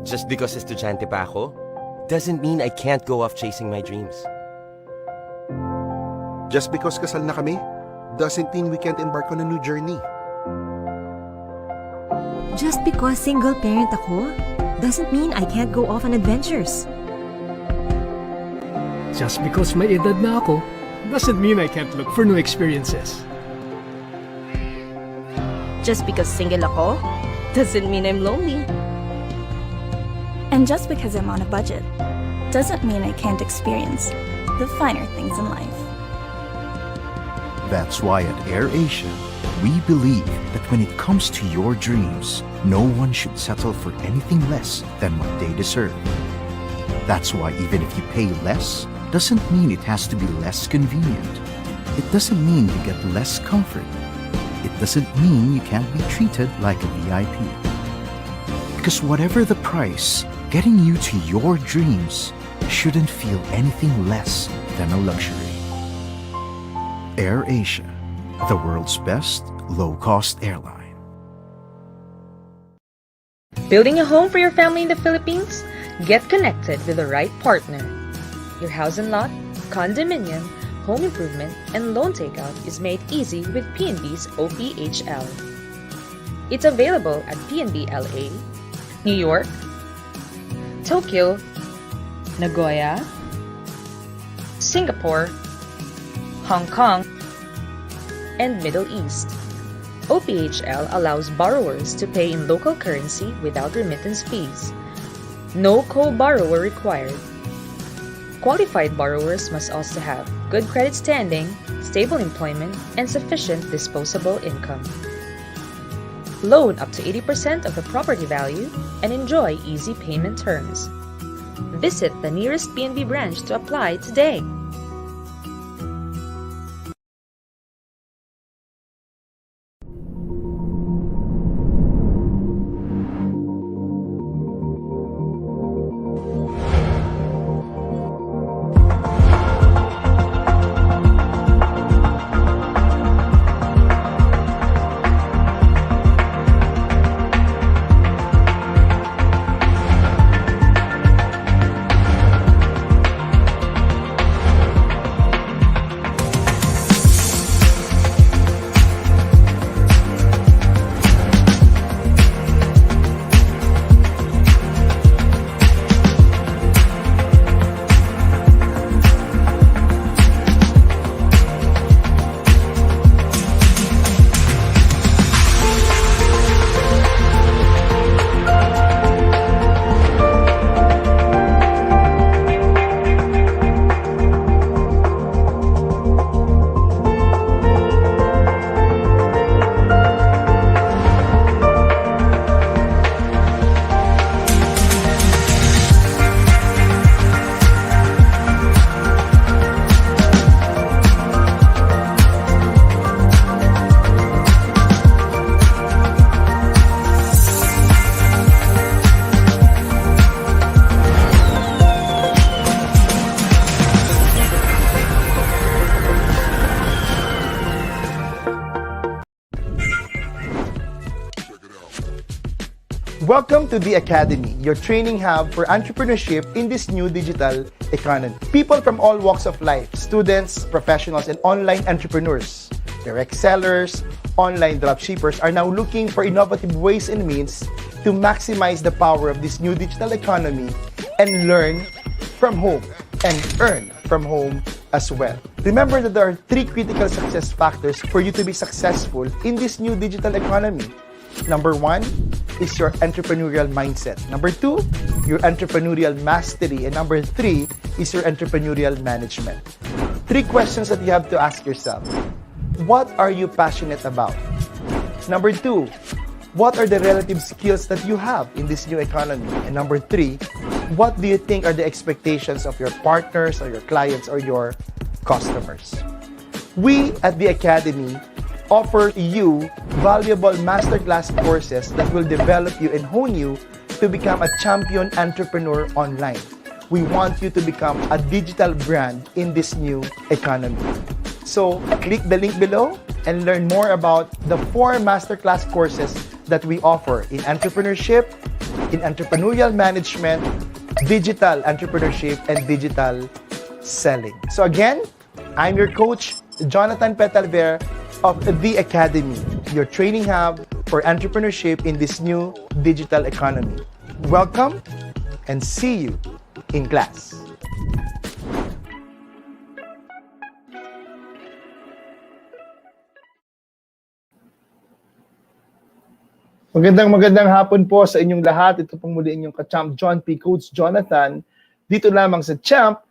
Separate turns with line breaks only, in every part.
Just because estudyante pa ako, doesn't mean I can't go off chasing my dreams.
Just because kasal na kami, doesn't mean we can't embark on a new journey.
Just because single parent ako, doesn't mean I can't go off on adventures.
Just because may edad na ako, doesn't mean I can't look for new experiences.
Just because single ako, doesn't mean I'm lonely.
And just because I'm on a budget, doesn't mean I can't experience the finer things in life.
That's why at AirAsia, we believe that when it comes to your dreams, no one should settle for anything less than what they deserve. That's why even if you pay less, doesn't mean it has to be less convenient. It doesn't mean you get less comfort. It doesn't mean you can't be treated like a VIP. Because whatever the price, getting you to your dreams shouldn't feel anything less than a luxury. AirAsia, the world's best low-cost airline.
Building a home for your family in the Philippines? Get connected with the right partner. Your house and lot, condominium, home improvement, and loan takeout is made easy with PNB's OPHL. It's available at PNB LA, New York, Tokyo, Nagoya, Singapore, Hong Kong, and Middle East. OPHL allows borrowers to pay in local currency without remittance fees. No co-borrower required. Qualified borrowers must also have good credit standing, stable employment, and sufficient disposable income. Loan up to 80% of the property value and enjoy easy payment terms. Visit the nearest PNB branch to apply today.
Welcome to the Academy, your training hub for entrepreneurship in this new digital economy. People from all walks of life, students, professionals, and online entrepreneurs, direct sellers, online dropshippers are now looking for innovative ways and means to maximize the power of this new digital economy and learn from home and earn from home as well. Remember that there are 3 critical success factors for you to be successful in this new digital economy. Number 1 is your entrepreneurial mindset. Number 2, your entrepreneurial mastery. And number 3 is your entrepreneurial management. 3 questions that you have to ask yourself. What are you passionate about? Number 2, what are the relative skills that you have in this new economy? And number 3, what do you think are the expectations of your partners or your clients or your customers? We at the Academy offer you valuable masterclass courses that will develop you and hone you to become a champion entrepreneur online. We want you to become a digital brand in this new economy. So click the link below and learn more about the 4 masterclass courses that we offer in entrepreneurship, in entrepreneurial management, digital entrepreneurship, and digital selling. So again, I'm your coach, Jonathan Petalver of The Academy, your training hub for entrepreneurship in this new digital economy. Welcome and see you in class. Magandang hapon po sa inyong lahat. Ito pong muli inyong ka-champ John P. Coach Jonathan. Dito lamang sa Champ,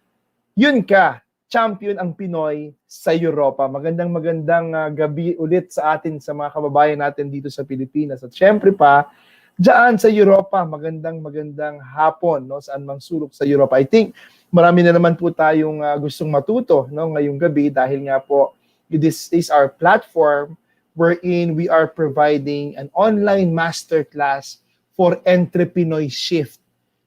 yun ka, champion ang Pinoy sa Europa. Magandang gabi ulit sa atin, sa mga kababayan natin dito sa Pilipinas. At syempre pa, dyan sa Europa, magandang hapon, no, saan mang sulok sa Europa. I think marami na naman po tayong gustong matuto, no, ngayong gabi dahil nga po, this is our platform wherein we are providing an online masterclass for EntrePinoyShft.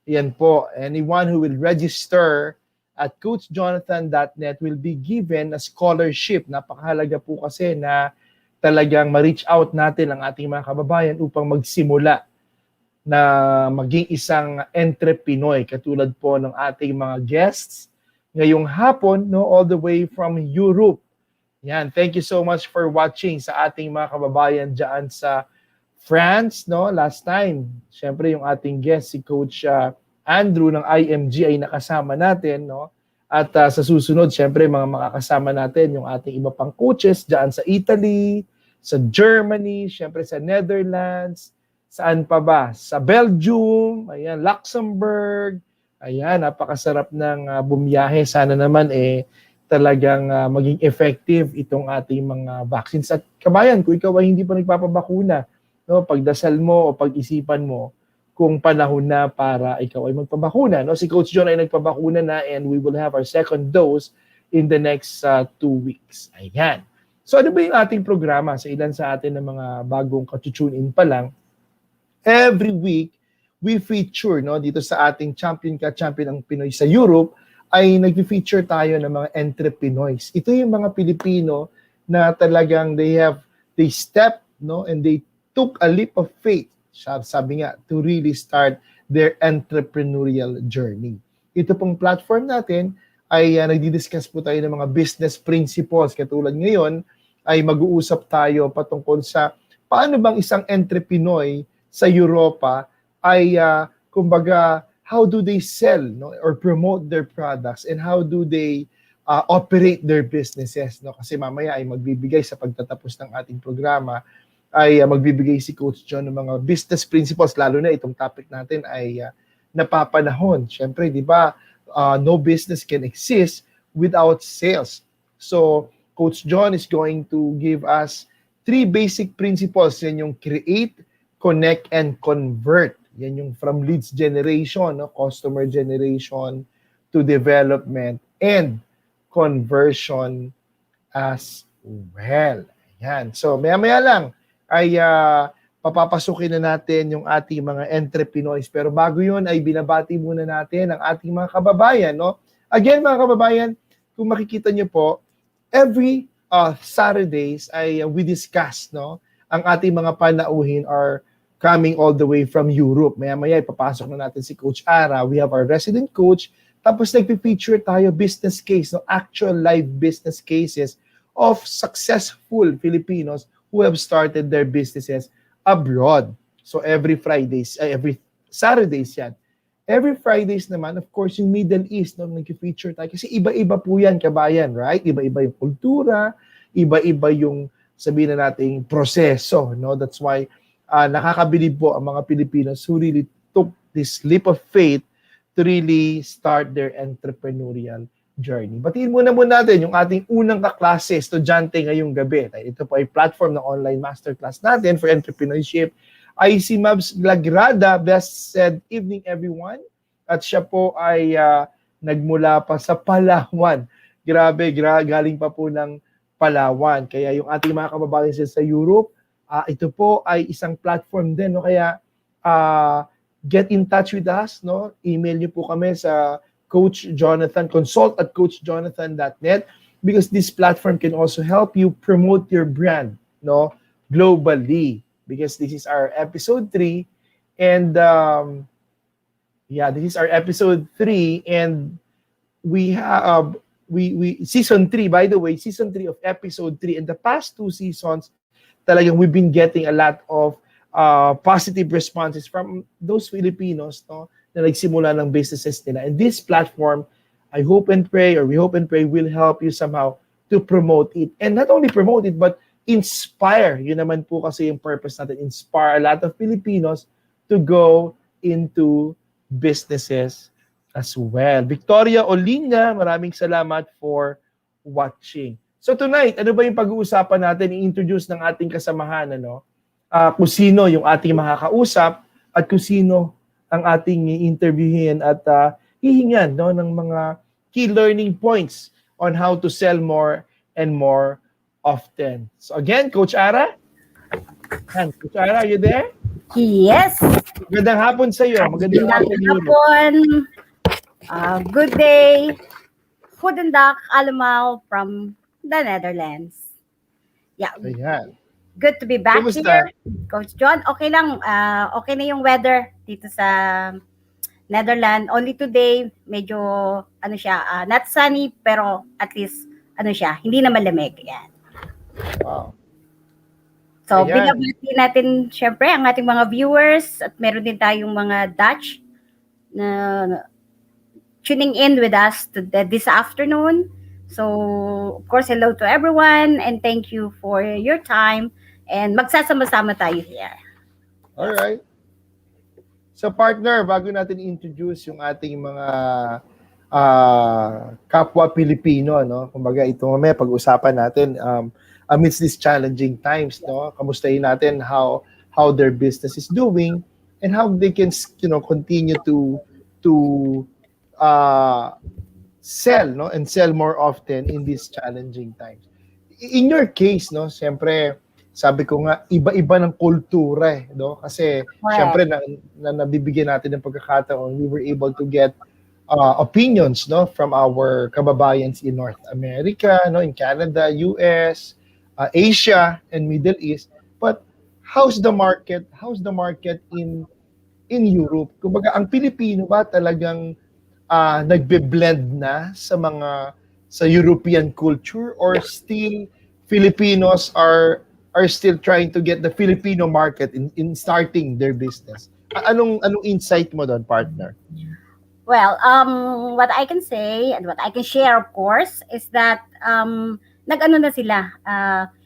Yan po, anyone who will register at coachjonathan.net will be given a scholarship. Napakahalaga po kasi na talagang ma-reach out natin ang ating mga kababayan upang magsimula na maging isang entrepinoy katulad po ng ating mga guests ngayong hapon, no, all the way from Europe. Yan, thank you so much for watching sa ating mga kababayan dyan sa France, no? Last time, syempre yung ating guest, si Coach Andrew ng IMG ay nakasama natin, no? At sa susunod, syempre mga makakasama natin yung ating iba pang coaches dyan sa Italy, sa Germany, syempre sa Netherlands, saan pa ba? Sa Belgium, ayan, Luxembourg, ayan, napakasarap ng bumiyahe. Sana naman talagang maging effective itong ating mga vaccines. At kabayan, kung ikaw ay hindi pa nagpapabakuna, no, pagdasal mo o pag-isipan mo kung panahon na para ikaw ay magpabakuna. No? Si Coach John ay nagpabakuna na and we will have our second dose in the next 2 weeks. Ayan. So ano ba yung ating programa? Sa ilan sa atin ng mga bagong ka-tune in pa lang, every week, we feature, no, dito sa ating Champion ang Pinoy sa Europe, ay nag-feature tayo ng mga entrepinoys. Ito yung mga Pilipino na talagang they step, no, and they took a leap of faith, sabi nga, to really start their entrepreneurial journey. Ito pong platform natin ay nagdi-discuss po tayo ng mga business principles. Katulad ngayon ay mag-uusap tayo patungkol sa paano bang isang entrepinoy sa Europa ay kumbaga how do they sell, no, or promote their products, and how do they operate their businesses, no? Kasi mamaya ay magbibigay sa pagtatapos ng ating programa ay magbibigay si Coach John ng mga business principles, lalo na itong topic natin ay napapanahon. Siyempre, di ba, no business can exist without sales. So, Coach John is going to give us 3 basic principles. Yan yung create, connect, and convert. Yan yung from leads generation, no, customer generation, to development and conversion as well. Ayan. So, maya-maya lang ay papapasukin na natin yung ating mga entrepinoys. Pero bago yun ay binabati muna natin ang ating mga kababayan. No? Again, mga kababayan, kung makikita nyo po, every Saturdays ay we discuss, no, ang ating mga panauhin are coming all the way from Europe. Maya-maya, ipapasok na natin si Coach Ara. We have our resident coach. Tapos nagpi-feature tayo business case, no? Actual live business cases of successful Filipinos who have started their businesses abroad. So every Saturdays yan. Every Fridays naman, of course, yung Middle East, no, nagpi-feature tayo. Kasi iba-iba po yan, kabayan, right? Iba-iba yung kultura, iba-iba yung sabihin na nating proseso, no? That's why nakakabilib po ang mga Pilipinos who really took this leap of faith to really start their entrepreneurial journey. Batiin muna natin yung ating unang kaklase, estudyante ngayong gabi. Ito po ay platform ng online masterclass natin for EntrePinoyShft. Ay si Mabs Lagrada. Blessed evening, everyone. At siya po ay nagmula pa sa Palawan. Grabe, galing pa po ng Palawan. Kaya yung ating mga kababayan sa Europe, ito po ay isang platform din, no? Kaya get in touch with us, no? Email niyo po kami sa Coach Jonathan, consult@coachjonathan.net, because this platform can also help you promote your brand, no, globally. because this is our episode 3. And this is our episode 3. And we have we season 3, by the way, season 3 of episode 3. In the past 2 seasons, talagang we've been getting a lot of positive responses from those Filipinos, no, na nagsimula ng businesses nila. And this platform, we hope and pray will help you somehow to promote it. And not only promote it, but inspire. Yun naman po kasi yung purpose natin. Inspire a lot of Filipinos to go into businesses as well. Victoria Olinga, maraming salamat for watching. So tonight, ano ba yung pag-uusapan natin? I-introduce ng ating kasamahan, ano? Kung sino yung ating makakausap at kung sino ang ating i-interviewin at hihingan, no, ng mga key learning points on how to sell more and more often. So again, Coach Ara? Coach Ara, are you there?
Yes.
Magandang hapon sa iyo. Magandang
hapon. Good day. Goedendag allemaal from the Netherlands. Yeah.
Ayan.
Good to be back
Kumusta?
here. Coach John, okay lang. Okay na yung weather dito sa Netherlands. Only today, medyo, not sunny, pero at least, hindi na malamig. Yan.
Wow.
So,
Ayan.
binabati natin, syempre, ang ating mga viewers at meron din tayong mga Dutch na tuning in with us this afternoon. So, of course, hello to everyone and thank you for your time and magsasama-sama tayo here.
All right. So, partner, bago natin introduce yung ating mga kapwa Pilipino, no? Kumbaga, ito mamaya pag-usapan natin amidst these challenging times, no? Kamustahin natin how their business is doing and how they can, continue to sell, no, and sell more often in these challenging times. In your case, no, siyempre, sabi ko nga, iba-iba ng kultura, no? Kasi, siyempre, na nabibigyan natin ng pagkakataon, we were able to get opinions, no, from our kababayans in North America, no, in Canada, US, Asia, and Middle East. But how's the market? How's the market in Europe? Kumbaga, ang Pilipino ba talagang nagbe-blend na sa European culture, or still Filipinos are still trying to get the Filipino market in starting their business? Anong insight mo doon, partner?
Well, what I can say and what I can share, of course, is that nag-ano na sila.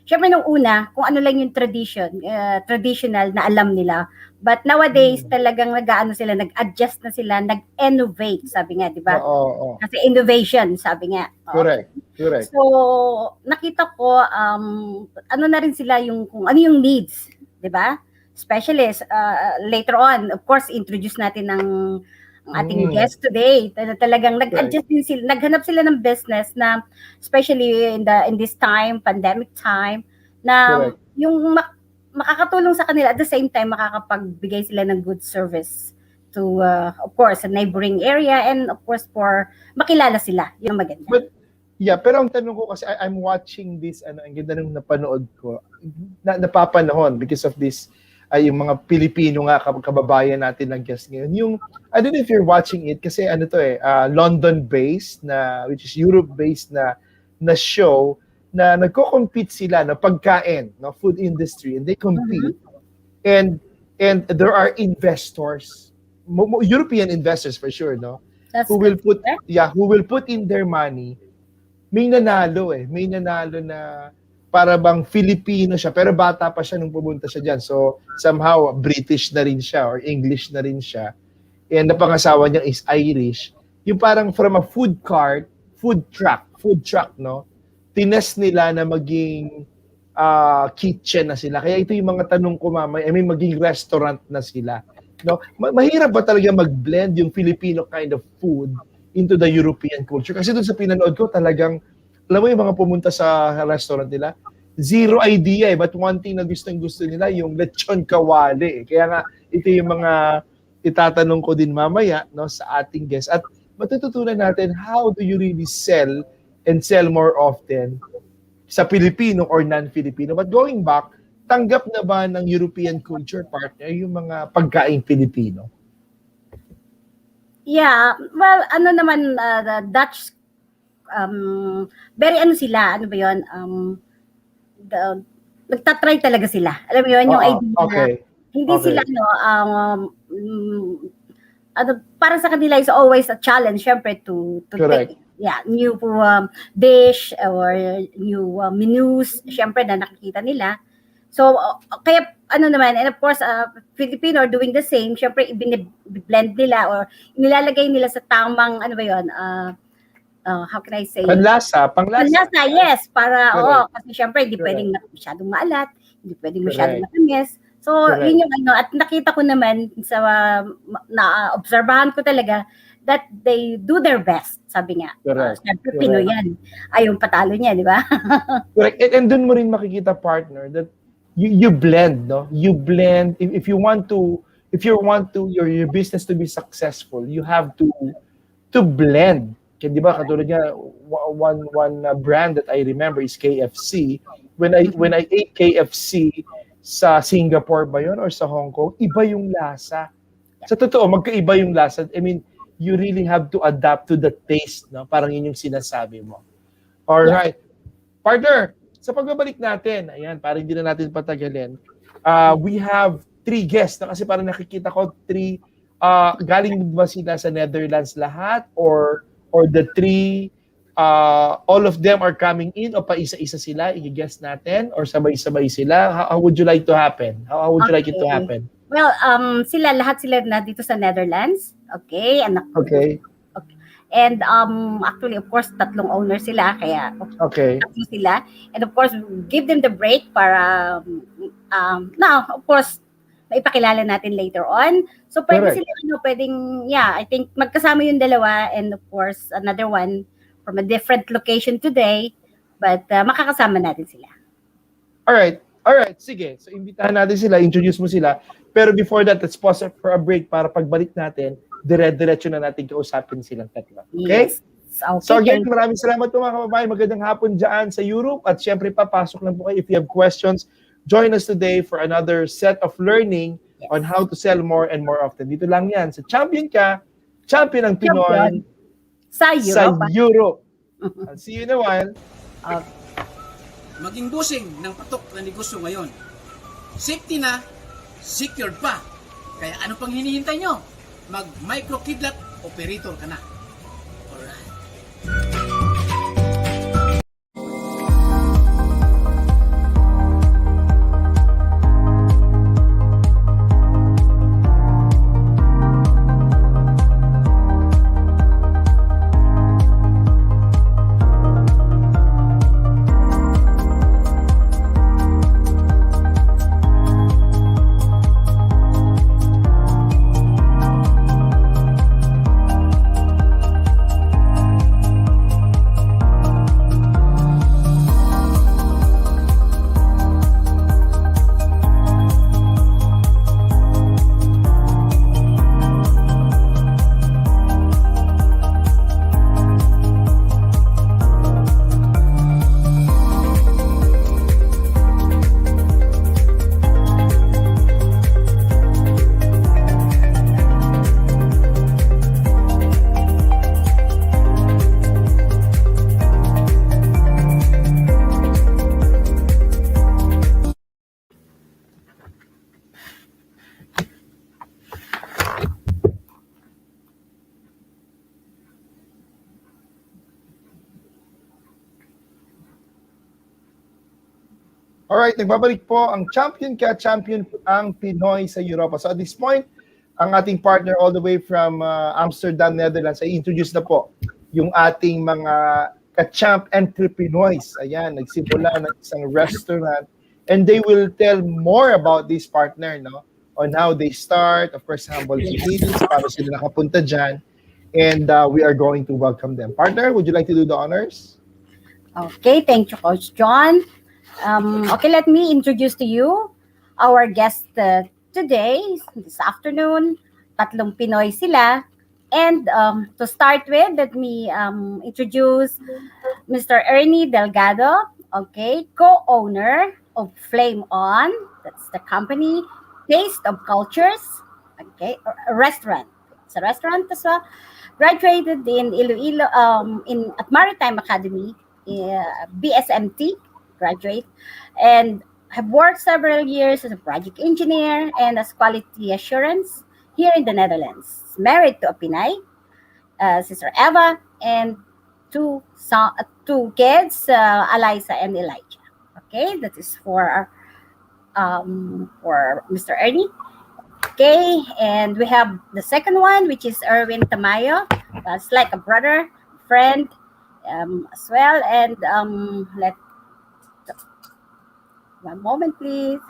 Syempre nung una, kung ano lang yung traditional na alam nila. But nowadays, talagang nag-adjust na sila, nag-innovate, sabi nga, di ba?
Oo.
Kasi innovation, sabi nga.
Correct.
So, nakita ko, ano na rin sila kung ano yung needs, di ba? Especially, later on, of course, introduce natin ang ating guest today. Talagang nag-adjust din sila, naghanap sila ng business na, especially in this time, pandemic time, na yung makakatulong sa kanila, at the same time, makakapagbigay sila ng good service to, of course, a neighboring area, and of course, for makilala sila. Yun ang maganda.
But, pero ang tanong ko kasi, I'm watching this, ang ganda nung napanood ko, napapanahon because of this, yung mga Pilipino nga, kababayan natin na guest ngayon. I don't know if you're watching it, kasi London-based, which is Europe-based na show, na nagko-compete sila na pagkain, no, food industry, and they compete, and there are investors, European investors for sure, no, who will put in their money. May nanalo na para bang Filipino siya, pero bata pa siya nung pumunta siya dyan. So somehow British na rin siya or English na rin siya, and napangasawa niya is Irish. Yung parang from a food truck, no, tinest nila na maging kitchen na sila. Kaya ito yung mga tanong ko mamaya, maging restaurant na sila. No? Mahirap ba talaga mag-blend yung Filipino kind of food into the European culture? Kasi doon sa pinanood ko, talagang, alam mo yung mga pumunta sa restaurant nila, zero idea but one thing na gusto nila, yung lechon kawali. Kaya nga, ito yung mga itatanong ko din mamaya, no, sa ating guest. At matututunan natin, how do you really sell more often sa Filipino or non-Filipino. But going back, tanggap na ba ng European culture partner yung mga pagkain Pilipino?
Yeah, well, ano naman, the Dutch, very ano sila, ano ba yun, nagtatry talaga sila. Alam mo yun, yung
Oo,
idea na
okay.
hindi
Okay.
sila, ano, para sa kanila is always a challenge, syempre, to
Correct.
take, new dish or new menus, syempre, na nakikita nila. So, kaya, ano naman, and of course, Filipino are doing the same. Syempre, blend nila or nilalagay nila sa tamang, ano ba yun, how can I say?
Panglasa.
Panlasa, yes. Para,
Correct.
kasi syempre, hindi
Correct.
pwedeng masyadong maalat, hindi pwedeng
Correct.
masyadong matamis. So,
Correct.
yun yung ano, at nakita ko naman sa, na-obserbahan ko talaga, that they do their best, sabi nga.
Correct.
Syempre,
Correct.
Pinoy yan. Ayong patalo niya, di ba?
Correct. And dun mo rin makikita, partner, that you blend, no? You blend. If you want to your business to be successful, you have to blend. Kaya di ba katulad niya, one brand that I remember is KFC. When I ate KFC sa Singapore ba yun or sa Hong Kong, iba yung lasa. Sa totoo, magkaiba yung lasa. I mean, you really have to adapt to the taste, no? Parang yun yung sinasabi mo. All right. Partner, sa pagbabalik natin, ayan, parang hindi na natin patagalin. We have 3 guests na kasi parang nakikita ko 3 galing ba sila sa Netherlands lahat or the 3 all of them are coming in o pa isa-isa sila i-guess natin or sabay-sabay sila? How would you like to happen? How would you like it to happen?
Well, lahat sila na dito sa Netherlands. Okay, anak.
Okay.
And actually, of course, 3 owners sila, kaya
Okay.
3 sila. And of course, give them the break para, now, of course, maipakilala natin later on. So, pwede
Correct.
sila, pwedeng, I think magkasama yung dalawa and of course, another one from a different location today. But makakasama natin sila.
Alright. Sige. So, imbitahan natin sila, introduce mo sila. Pero before that, let's pause for a break para pagbalik natin, dire-diretso na natin kausapin silang 3. Okay?
Yes. Okay.
So again, maraming salamat po mga kababayan. Magandang hapon dyan sa Europe. At syempre, papasok lang po kayo if you have questions. Join us today for another set of learning on how to sell more and more often. Dito lang yan. Sa Champion Ka, Champion ang Pinoy
Sa
sa
Europe.
Europe. I'll see you in a while.
Maging busing ng patok na negosyo ngayon. Safety na, secured pa. Kaya ano pang hinihintay nyo? Mag-micro-kidlat operator ka na. Alright.
Alright, nagbabalik po ang Champion Ka, Champion ang Pinoy sa Europa. So at this point, ang ating partner all the way from Amsterdam, Netherlands, ay introduce na po yung ating mga Ka-Champ Entrepinoys. Ayan, nagsimula ng isang restaurant and they will tell more about this partner, no? On how they start, of course, humble beginnings, paano sila nakapunta dyan. And we are going to welcome them. Partner, would you like to do the honors?
Okay, thank you, Coach John. Okay, let me introduce to you our guest today, this afternoon. 3 Pinoy sila. And to start with, let me introduce Mr. Ernie Delgado, okay, co-owner of Flame On, that's the company. Taste of Cultures, okay, a restaurant. It's a restaurant as well. Graduated in Iloilo, at Maritime Academy, BSMT graduate, and have worked several years as a project engineer and as quality assurance here in the Netherlands. Married to a Pinay, Sister Eva, and two kids, Eliza and Elijah. Okay, that is for Mr. Ernie. Okay, and we have the second one, which is Erwin Tamayo. That's like a brother, friend, as well. And let one moment, please.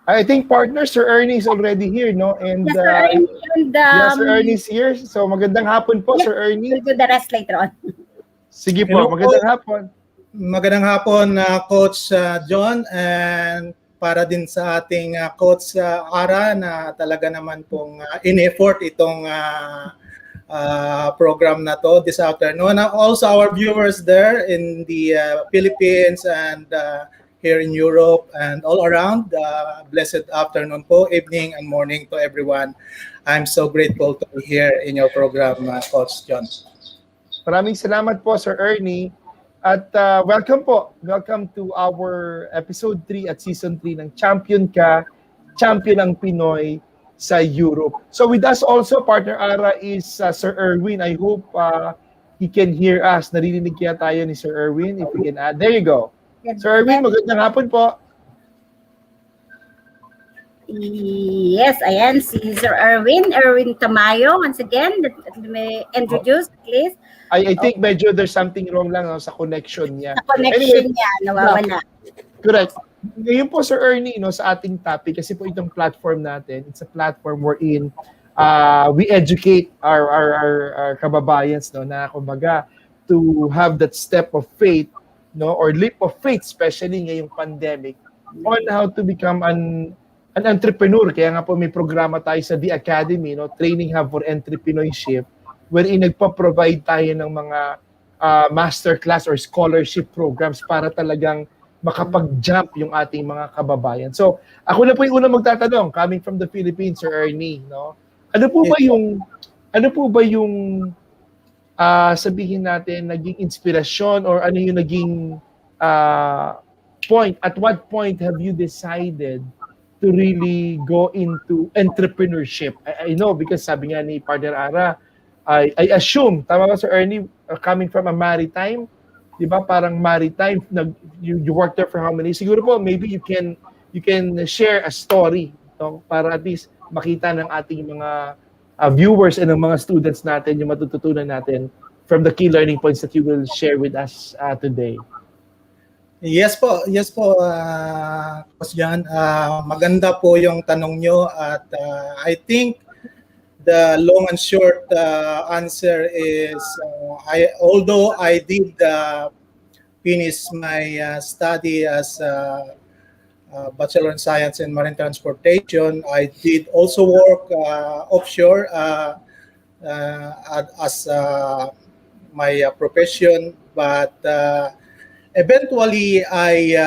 I think partner, Sir Ernie is already here, no? And
Yes, Sir Ernie. And,
yeah, Sir Ernie is here. So magandang hapon po,
yes,
Sir Ernie.
we'll do the rest later on.
Sige po,
Hello po.
magandang hapon.
Magandang hapon, Coach John, and para din sa ating Coach Ara na talaga naman pong in-effort itong program na to this afternoon. Also our viewers there in the Philippines and here in Europe and all around, blessed afternoon po, evening and morning to everyone. I'm so grateful to be here in your program, Coach John.
Maraming salamat po, Sir Ernie. At welcome po. Welcome to our episode 3 at season 3 ng Champion Ka, Champion ang Pinoy sa Europe. So with us also, partner Ara, is Sir Erwin. I hope he can hear us. Narinig kaya tayo ni Sir Erwin. If we can add. There you go. Sir Erwin, magandang hapon po.
Yes, ayan, si Sir Erwin Tamayo. Once again, let me introduce, please.
I think medyo there's something wrong lang sa connection niya.
Sa connection niya, nawawala.
Correct. Ngayon po, Sir Ernie, sa ating topic, kasi po itong platform natin, it's a platform wherein we educate our kababayans, na kumbaga, to have that step of faith, or leap of faith, especially ngayong pandemic, on how to become an entrepreneur. Kaya nga po may programa tayo sa The Academy, Training Hub for EntrePinoyShft, wherein nagpa-provide tayo ng mga masterclass or scholarship programs para talagang makapag-jump yung ating mga kababayan. So, ako na po yung unang magtatanong, coming from the Philippines, Sir Ernie, Ano po ba yung sabihin natin, naging inspirasyon or ano yung naging point? At what point have you decided to really go into entrepreneurship? I know because sabi nga ni partner Ara, I assume, tama ba Sir Ernie, coming from a maritime, di ba parang maritime, you worked there for how many? Siguro po, maybe you can share a story para at least makita ng ating mga viewers and ng mga students natin yung matututunan natin from the key learning points that you will share with us today.
Yes po, Coach John. Maganda po yung tanong nyo at I think the long and short answer is, although I did finish my study as Bachelor in Science in Marine Transportation, I did also work offshore as my profession, but eventually I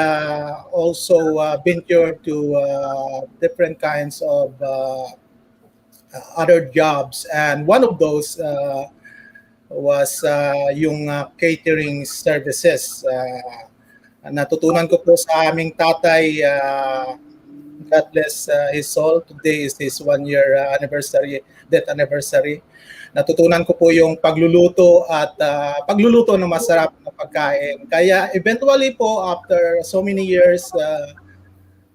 also ventured to different kinds of other jobs, and one of those was yung catering services. Natutunan ko po sa aming tatay, God bless his soul, today is his 1-year death anniversary. Natutunan ko po yung pagluluto at pagluluto ng masarap na pagkain. Kaya eventually po, after so many years,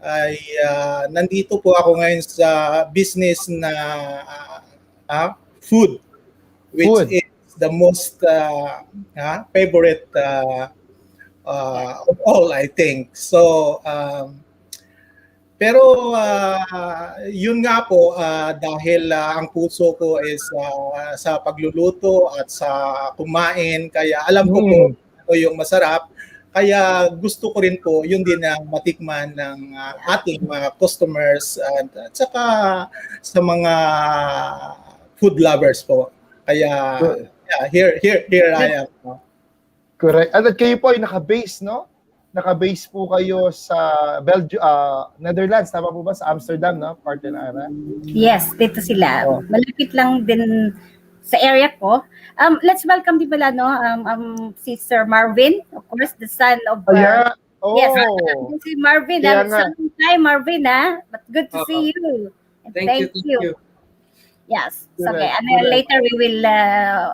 ay nandito po ako ngayon sa business na food, which is the most favorite of all, I think. So, pero yun nga po, dahil ang puso ko is sa pagluluto at sa kumain, kaya alam ko po ito yung masarap. Kaya gusto ko rin po yun din ang matikman ng ating mga customers at saka sa mga food lovers po. Kaya yeah, here I am.
Correct. At kayo po ay naka-base, no? Naka-base po kayo sa Netherlands, tama po ba? Sa Amsterdam, no? Partner Ara.
Yes, dito sila.
Oh.
Malapit lang din sa area ko. Let's welcome din pala, no? Si Sir Marvin, of course, the son of...
Ayan. Oh.
Yes, si Marvin.
Kaya nga.
Hi, Marvin, ha? But good to see you. And
Thank you.
Yes. So,
Correct,
okay. And
correct.
later we will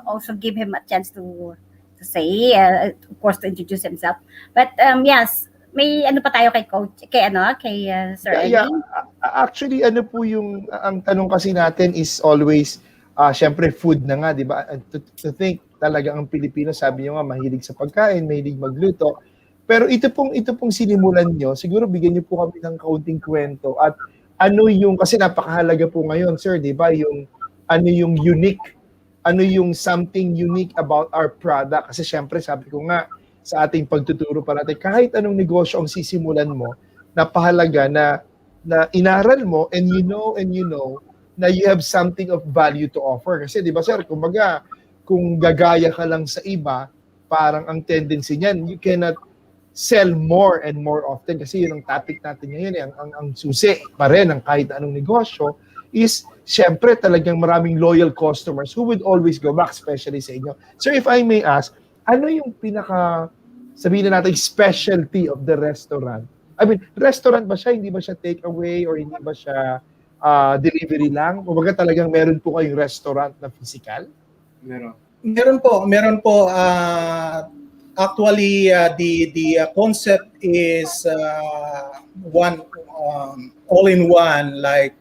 also give him a chance to say, of course, to introduce himself. But yes, may ano pa tayo kay Coach, kay Sir Eddie?
Yeah, actually, ano po yung, ang tanong kasi natin is always, syempre food na nga, di ba? To think talaga ang Pilipino, sabi nyo nga, mahilig sa pagkain, mahilig magluto. Pero ito pong sinimulan nyo, siguro bigyan nyo po kami ng kaunting kwento at ano yung, kasi napakahalaga po ngayon, sir, di ba? Yung, ano yung unique, ano yung something unique about our product. Kasi syempre, sabi ko nga, sa ating pagtuturo pa natin, kahit anong negosyo ang sisimulan mo, napahalaga na inaral mo and you know na you have something of value to offer. Kasi di ba sir, kumbaga, kung gagaya ka lang sa iba, parang ang tendency niyan, you cannot sell more and more often kasi yun ang topic natin ngayon. Ang susi pa rin ng kahit anong negosyo is syempre talagang maraming loyal customers who would always go back, especially sa inyo. Sir, if I may ask, ano yung pinaka, sabihin na natin, specialty of the restaurant? I mean, restaurant ba siya? Hindi ba siya take away or hindi ba siya delivery lang? O baga talagang meron po kayong restaurant na physical?
Meron po. Actually, the concept is one all-in-one. Like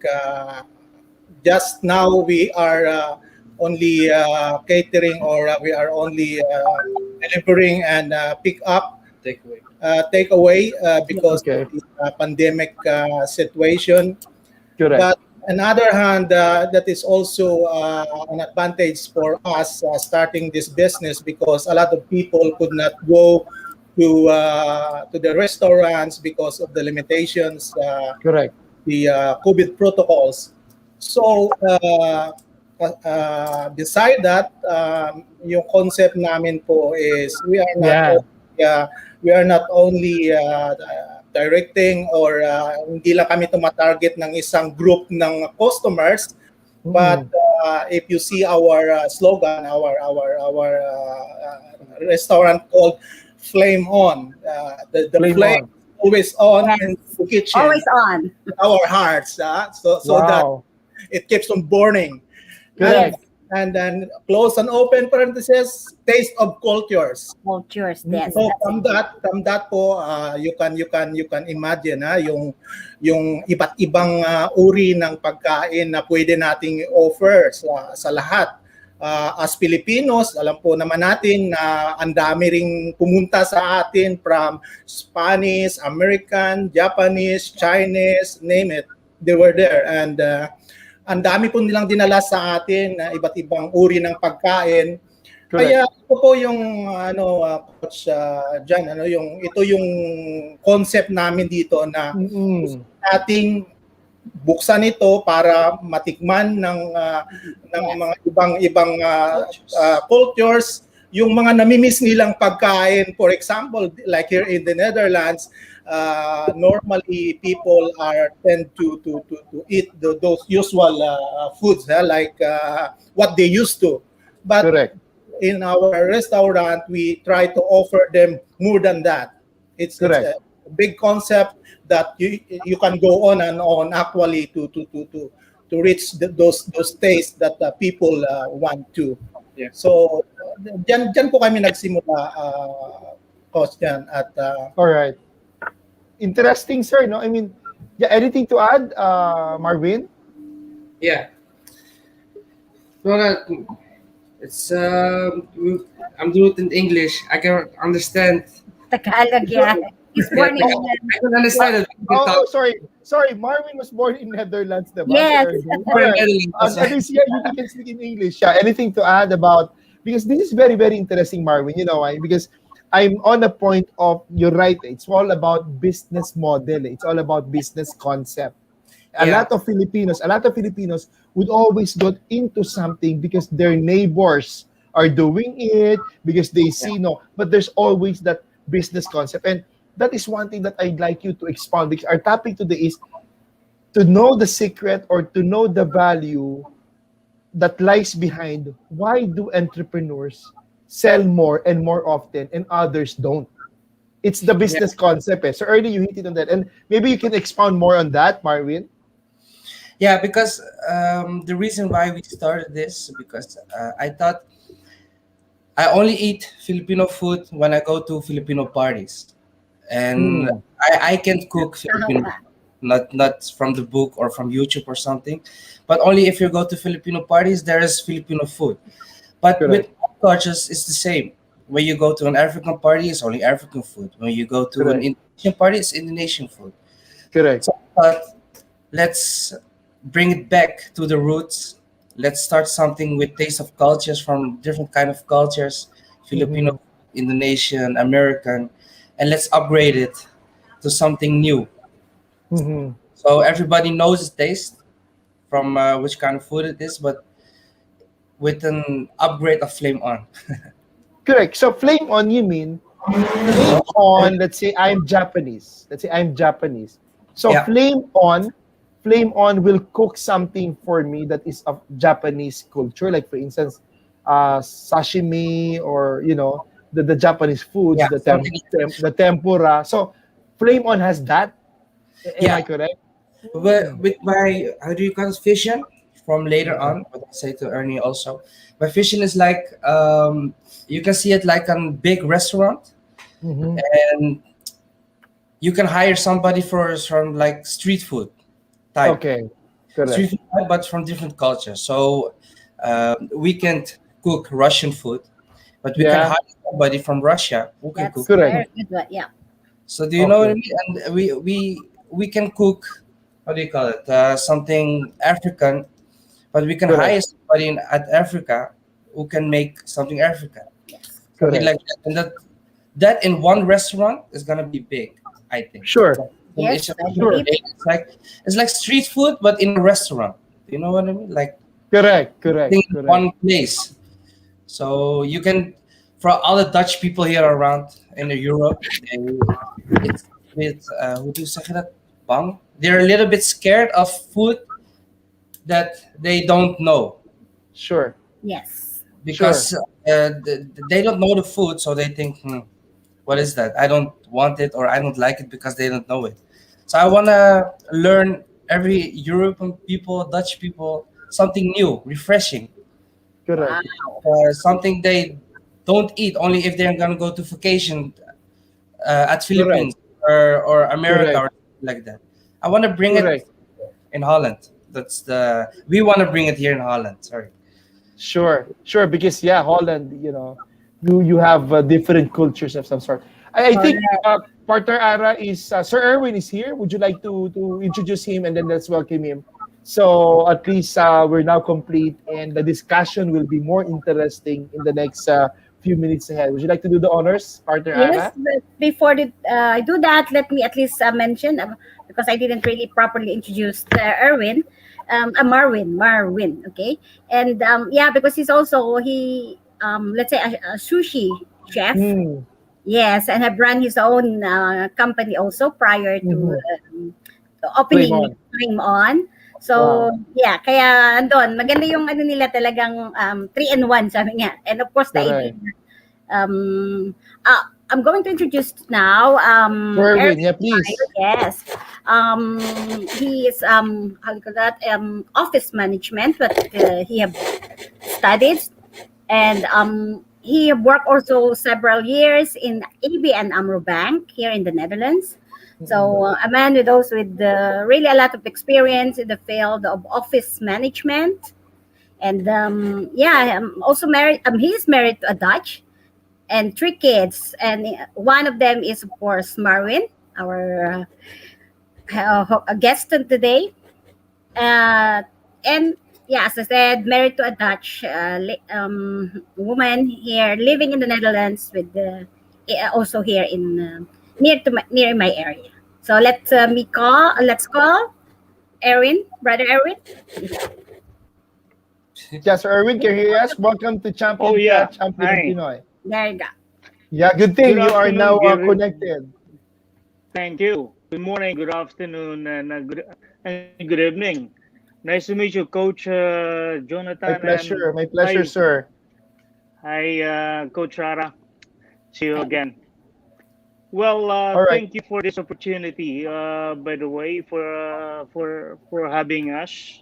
just now, we are only catering, or we are only delivering and pick up, take away because of the pandemic situation.
Correct.
But on the other hand, that is also an advantage for us starting this business, because a lot of people could not go to the restaurants because of the limitations,
Correct.
the COVID protocols. So beside that, yung concept namin po is we are not only directing or hindi lang kami tumatarget ng isang group ng customers, but if you see our slogan, our restaurant called Flame On, the flame always on in the kitchen,
Always on.
our hearts, so that it keeps on burning.
Correct.
And then close and open parenthesis, taste of cultures.
Cultures, yes.
So from that po, you can imagine yung iba't ibang uri ng pagkain na pwede nating offer sa lahat. As Filipinos, alam po naman natin na ang dami ring pumunta sa atin from Spanish, American, Japanese, Chinese, name it, they were there. And ang dami po nilang dinala sa atin na iba't ibang uri ng pagkain.
Correct.
Kaya ito po yung Coach John, ito yung concept namin dito na ating buksan ito para matikman ng mga ibang cultures yung mga namimiss nilang pagkain. For example, like here in the Netherlands, normally people tend to eat those usual foods like what they used to. But
Correct.
in our restaurant, we try to offer them more than that. It's a big concept that you can go on and on actually to reach those tastes that people want to. Yeah. So dyan po kami nagsimula, Coach Jan. At
all right. Interesting, sir. No, I mean, anything to add, Marvin?
Yeah. Well, it's I'm doing it in English. I can understand.
Tagalog, yeah. He's born in
I can understand it.
Oh, sorry. Marvin was born in Netherlands, diba?
Yes.
At least you can speak in English. Yeah. Anything to add about? Because this is very, very interesting, Marvin. You know why? Because I'm on a point of, you're right, it's all about business model. It's all about business concept. A lot of Filipinos would always get into something because their neighbors are doing it, because they see, but there's always that business concept. And that is one thing that I'd like you to expound, because our topic today is to know the secret or to know the value that lies behind why do entrepreneurs sell more and more often and others don't. It's the business concept. So early you hit it on that. And maybe you can expound more on that, Marvin.
Yeah, because the reason why we started this, because I thought I only eat Filipino food when I go to Filipino parties, and I can't cook Filipino, not from the book or from YouTube or something, but only if you go to Filipino parties, there is Filipino food. But with all cultures, it's the same. When you go to an African party, it's only African food. When you go to an Indonesian party, it's Indonesian food.
Correct.
So, but let's bring it back to the roots. Let's start something with taste of cultures from different kind of cultures, Filipino, Indonesian, American, and let's upgrade it to something new. So everybody knows its taste from which kind of food it is, but with an upgrade of flame on.
Correct. So flame on, you mean flame on, let's say I'm Japanese. So flame on will cook something for me that is of Japanese culture. Like for instance, sashimi, or the Japanese foods, the tempura. So flame on has that. Am I correct?
But with my, how do you call it, vision from later on, what I say to Ernie also, my vision is like, you can see it like a big restaurant, and you can hire somebody from like street food type.
Okay, correct.
Street food type, but from different cultures. So we can't cook Russian food, but we can hire somebody from Russia who can cook.
Correct.
Yeah.
So do you know what I mean? And we can cook, how do you call it? Something African, but we can hire somebody at Africa who can make something African. Something like that. And that in one restaurant is gonna be big, I think.
Sure.
Yes,
It's like street food, but in a restaurant. You know what I mean? Like
correct.
In one place. So you can, for all the Dutch people here around in Europe, it's with hoe do you say that? Bang? They're a little bit scared of food that they don't know.
Sure.
Yes.
Because they don't know the food, so they think, what is that? I don't want it, or I don't like it because they don't know it. So I want to learn every European people, Dutch people, something new, refreshing.
Correct.
Something they don't eat only if they're gonna go to vacation at Philippines or America or something like that. I want to bring it in Holland. We want to bring it here in Holland. Sorry.
Sure, because Holland, you have different cultures of some sort. I think partner Ara is Sir Erwin is here. Would you like to introduce him, and then let's welcome him? So at least we're now complete, and the discussion will be more interesting in the next few minutes ahead. Would you like to do the honors, partner Ara?
Yes, but before I do that, let me at least mention, because I didn't really properly introduce Erwin, Marwin, okay? And because he's also, let's say a sushi chef. Yes, and have run his own company also prior to opening Flame On. So, kaya andon, maganda yung nila talagang 3-in-1, sabi niya. And of course, the idea, I'm going to introduce now
Erwin, please.
Yes. He is how do you call that? Office management, but he have studied, and he have worked also several years in ABN AMRO Bank here in the Netherlands. So a man with really a lot of experience in the field of office management, and I'm also married. He's married to a Dutch, and 3 kids, and one of them is of course Marwin, our guest today, and as I said, married to a Dutch woman here, living in the Netherlands with also here in near my area. So let's call Erwin, brother Erwin.
Yes, Erwin, can you hear us? Welcome to Champion Pinoy.
There you go.
Yeah, good thing you are now connected.
Thank you. Good morning, good afternoon, and good evening. Nice to meet you, Coach
My
Jonathan, and
pleasure. My pleasure,
hi,
sir.
Coach Rara. See you again. Well,
All right.
thank you for this opportunity. By the way, for having us.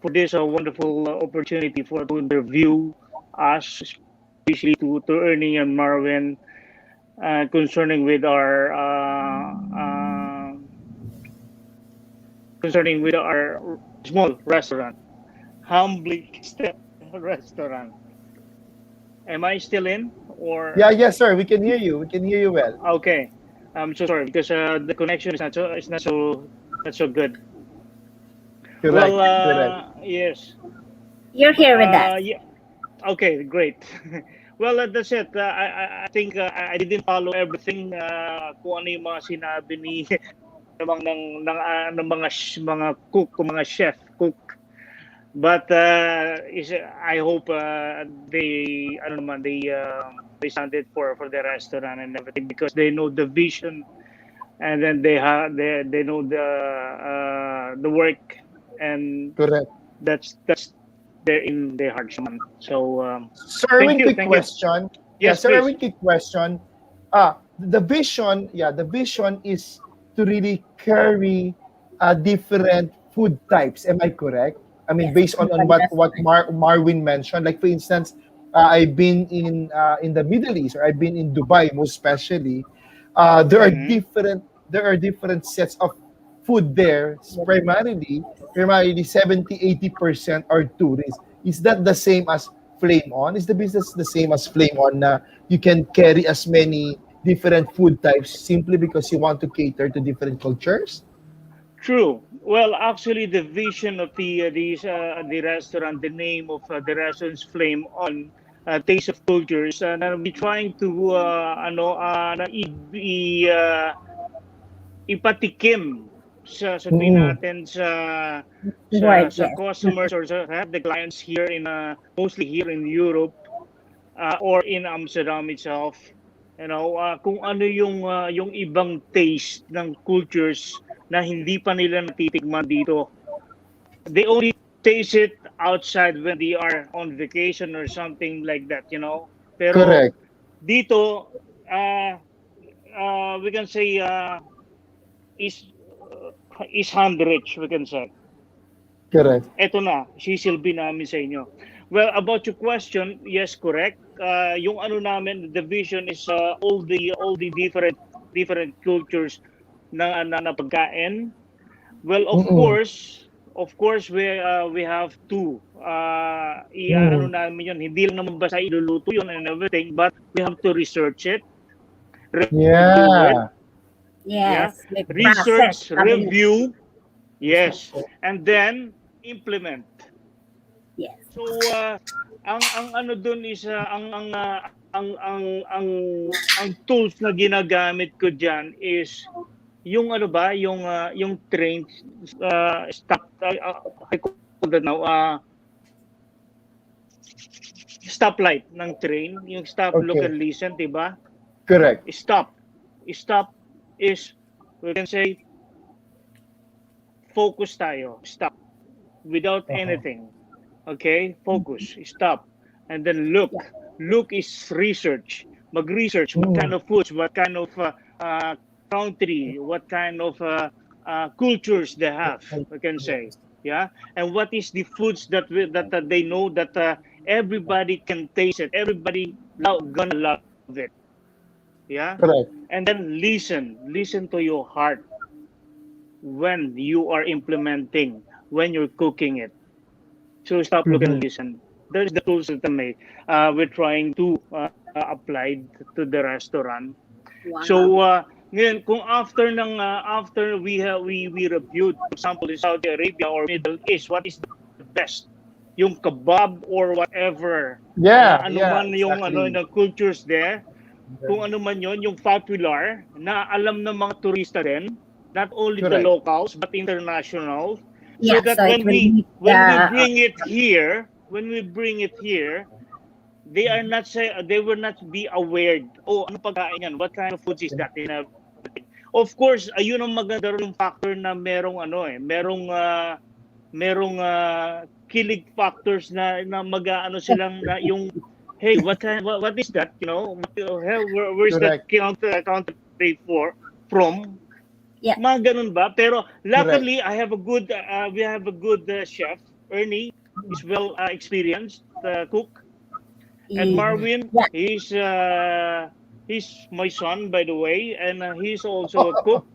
For this wonderful opportunity for to interview us, especially to Ernie and Marvin, concerning with our small restaurant, humbly step restaurant. Am I still in or
Yeah, yes, sir. We can hear you. We can hear you well.
okay? I'm so sorry because the connection is not so good.
Correct.
Well,
Correct.
yes.
You're here with us.
Yeah. Okay, great. Well, that's it. I think I didn't follow everything kung ano yung mga sinabi ni ng mga cook, mga chef cook. But I hope they stand it for the restaurant and everything because they know the vision and then they know the work and
Correct.
that's there in their hearts, man. So
Sir,
thank
one
you,
quick
thank you.
question. Yeah,
Yes,
sir,
please.
one quick question. The vision, the vision is to really carry different food types. Am I correct? I mean,
Yes.
based on what Marvin mentioned. Like for instance, I've been in the Middle East, or I've been in Dubai, most especially. There are
Mhm.
different sets of food there. Primarily 70-80% are tourists. Is that the same as Flame On? Is the business the same as Flame On na you can carry as many different food types simply because you want to cater to different cultures?
True. Well, actually, the vision of the restaurant, the name of the restaurant's Flame On, Taste of Cultures, na we trying to na ipatikim sa sabihin
Mm.
natin
Right,
sa
yes.
customers or sa the clients here in mostly here in Europe or in Amsterdam itself, kung ano yung ibang taste ng cultures na hindi pa nila natitikman dito. They only taste it outside when they are on vacation or something like that. Pero
Correct.
dito, we can say is is hand rich, we can say.
Correct.
Eto na, sisilbi namin sa inyo. Well, about your question, yes, correct. Yung ano namin, the vision is all the different cultures na pagkain. Well,
Mm-mm.
of course we have to ano
Mm.
namin yun, hindi lang naman basta iluluto yun and everything, but we have to research it, review it,
Yeah.
yeah,
Yes. Like process.
research, review, yes, and then implement.
Yes.
So ang ano dun is ang tools na ginagamit ko diyan is yung ano ba yung train stop I call that now stoplight ng train, yung stop, look
Okay.
and listen, 'di ba?
Correct.
Stop is, we can say, focus tayo, stop without anything. Okay, focus, stop, and then look. Look is research. Mag-research what kind of foods, what kind of country, what kind of cultures they have, we can say. Yeah, and what is the foods that they know that everybody can taste it, everybody gonna love it. Yeah,
Correct.
and then listen to your heart when you are implementing, when you're cooking it. So stop, look, and listen. There's the tools that we're trying to apply to the restaurant.
Wow.
So ngayon, kung after we reviewed, for example, in Saudi Arabia or Middle East, what is the best? Yung kebab or whatever.
Yeah.
Ano
Yeah.
man yung
Exactly.
ng cultures there, kung ano man yon yung popular na alam ng mga turista din, not only the
Correct.
locals but international.
Yeah,
So that
so it
when
will
we
meet the
bring it here, they are not say they will not be aware. Oh, ano pagkain yan? What kind of foods is that? Of course, ayun ang maganda rin yung factor na merong kilig factors na mag-ano silang na yung hey, what is that? Where's that counter from?
Yeah.
Mga ganun ba? Pero luckily, we have a good chef. Ernie is well experienced cook. And Marvin, he's my son, by the way, and he's also a cook.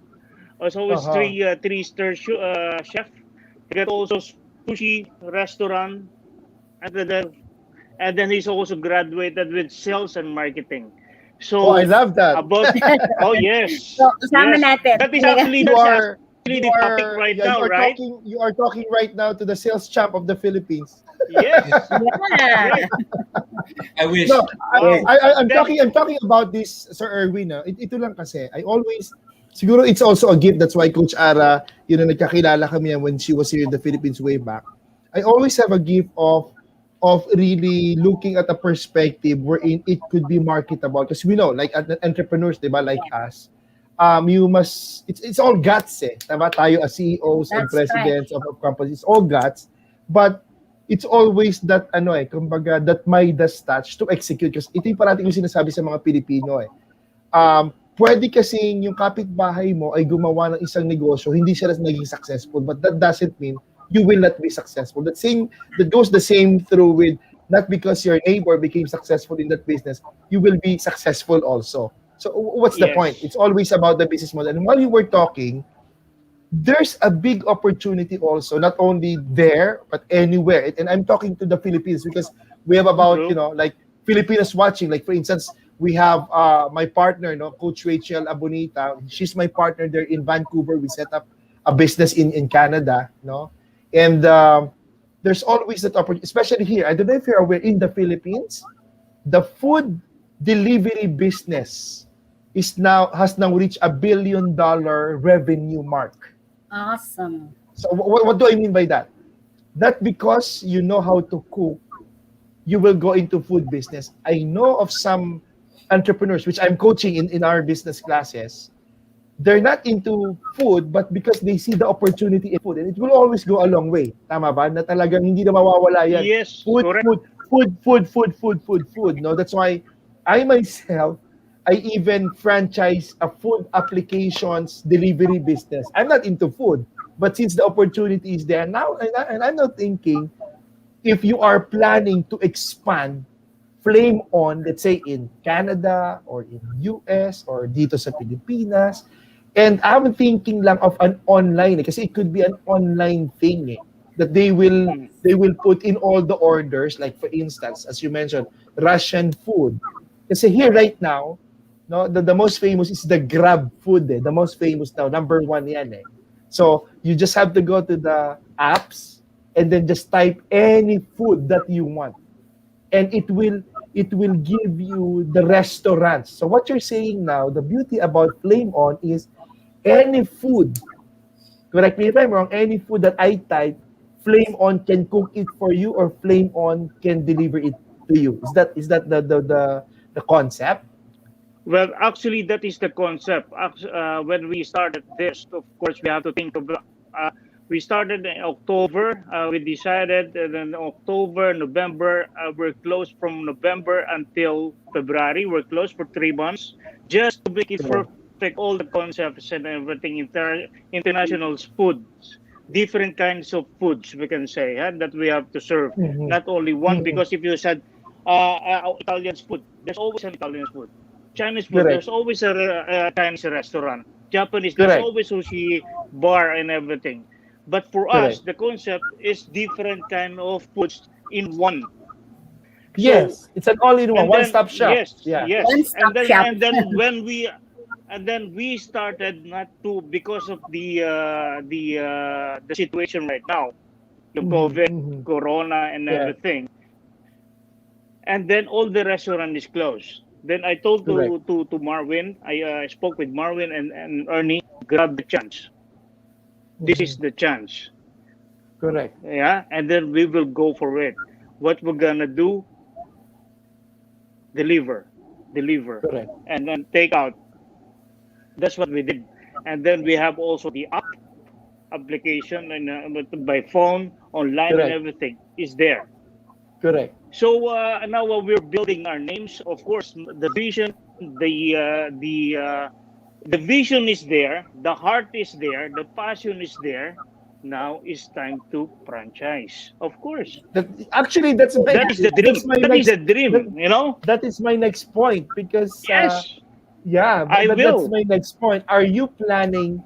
Also, he's three-star chef. He got also sushi restaurant, and then he's also graduated with sales and marketing. So
I love that.
Yes.
So, kasama natin.
That is actually the topic right now, right?
You are talking right now to the sales champ of the Philippines.
Yes.
Yeah.
I wish.
No, I'm talking about this, Sir Erwin. Ito lang kasi, I always, siguro it's also a gift. That's why Coach Ara, nagkakilala kami when she was here in the Philippines way back. I always have a gift of really looking at a perspective wherein it could be marketable. Because we know, like entrepreneurs, diba, like us, you must, it's all guts Diba? Tayo as CEOs and presidents of companies, it's all guts. But it's always that kumbaga that Midas touch to execute, kasi ito yung parating yung sinasabi sa mga Pilipino pwede kasing yung kapitbahay mo ay gumawa ng isang negosyo, hindi siya naging successful, but that doesn't mean you will not be successful. That goes the same through with, not because your neighbor became successful in that business, you will be successful also. So what's the point? It's always about the business model. And while you were talking, there's a big opportunity also, not only there, but anywhere. And I'm talking to the Philippines because we have about, like Filipinos watching. Like, for instance, we have my partner, Coach Rachel Abonita. She's my partner there in Vancouver. We set up a business in Canada, And there's always that opportunity, especially here. I don't know if you're aware, in the Philippines, the food delivery business has now reached $1 billion revenue mark.
Awesome.
So what do I mean by that? Not because you know how to cook, you will go into food business. I know of some entrepreneurs, which I'm coaching in our business classes. They're not into food, but because they see the opportunity in food, and it will always go a long way. Tama ba? Na talagang hindi na mawawala yan.
Yes,
food. No, that's why I myself, I even franchise a food applications delivery business. I'm not into food, but since the opportunity is there now, and I'm not thinking, if you are planning to expand Flame On, let's say in Canada or in US or dito sa Pilipinas, and I'm thinking lang of an online, kasi it could be an online thing that they will put in all the orders, like for instance, as you mentioned, Russian food. Kasi here right now, the most famous is the Grab food. The most famous now, number one yan. So you just have to go to the apps and then just type any food that you want, and it will give you the restaurants. So what you're saying now, the beauty about Flame On is any food. Correct me if I'm wrong. Any food that I type, Flame On can cook it for you, or Flame On can deliver it to you. Is that the concept?
Well, actually, that is the concept. When we started this, of course, we have to think of. We started in October. We decided, and then October, November, we're closed from November until February. We're closed for 3 months just to make it perfect. All the concepts and everything, international foods, different kinds of foods, we can say, that we have to serve. Not only one, because if you said Italian food, there's always an Italian food. Chinese food, there's always a Chinese restaurant. Japanese, there's always sushi bar and everything. But for us, the concept is different kind of foods in one.
Yes, it's an all-in-one, one-stop shop.
Yes, yes. And then we started not to, because of the situation right now, the COVID, Corona, and everything. And then all the restaurant is closed. Then I told to Marvin, I spoke with Marvin and Ernie, grab the chance. This is the chance.
Correct.
Yeah, and then we will go for it. What we're gonna do, deliver,
Correct.
and then take out. That's what we did. And then we have also the application and by phone, online, and
Correct.
everything is there.
Correct.
So now we're building our names. Of course, the vision, the vision is there, the heart is there, the passion is there. Now it's time to franchise. Of course,
Actually, that's my,
that is the dream.
that's my
That is
next,
the dream. You know.
that is my next point because
Yes,
yeah,
I
that's
will.
my next point. Are you planning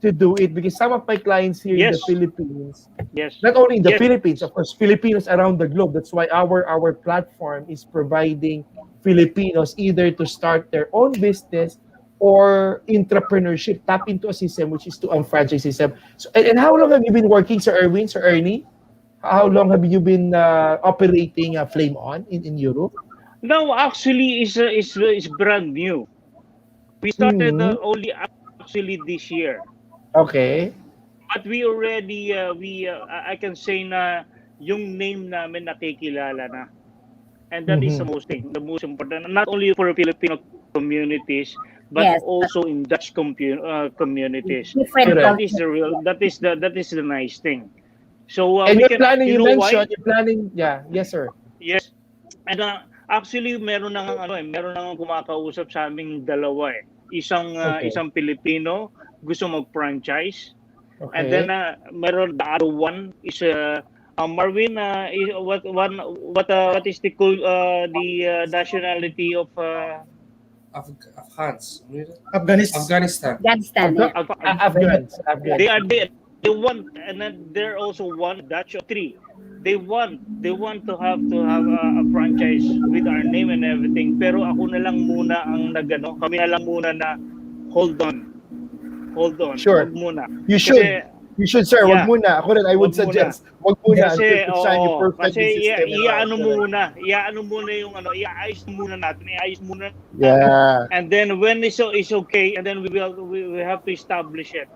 to do it? Because some of my clients here in the
Yes.
Philippines,
Yes.
not only in the
Yes.
Philippines, of course, Filipinos around the globe. That's why our platform is providing Filipinos either to start their own business or entrepreneurship, tap into a system which is to franchise system. So, and how long have you been working, Sir Erwin, Sir Ernie? How long have you been operating Flame On in Europe?
No, actually, is brand new. We started
Mhm.
only actually this year,
Okay.
but we already I can say na yung name namin nakikilala na, and that is
Mhm.
the most important, not only for Filipino communities, but
Yes.
also in Dutch communities.
Different
That
Correct.
is the real. That is the nice thing. So
And
we
you're
can.
planning,
You
you
know why?
mentioned, you're planning, yeah, yes, sir.
Yes. And actually meron nang meron nang kumakausap sa aming dalawa eh.
Okay.
Isang Pilipino gusto mag-franchise. And
Okay.
then meron the other one is Marvin, what is the nationality of
Afghans.
Afghanistan.
Afghanistan.
Afghanistan. Yeah.
Afghans.
They are there. They want, and then there also one Dutch of three. They want to have a franchise with our name and everything. Pero ako na lang muna ang nagano. Kami na lang muna na hold on.
Sure.
Wag muna.
You should.
Kasi,
You should, sir. Wag
yeah.
muna. Ako rin, I would
Wag muna.
suggest, wag muna until
Kasi,
you sign your perfect
kasi
system. and all.
iaano muna yung iaayos muna natin,
Yeah.
and then when is okay, and then we have to establish it.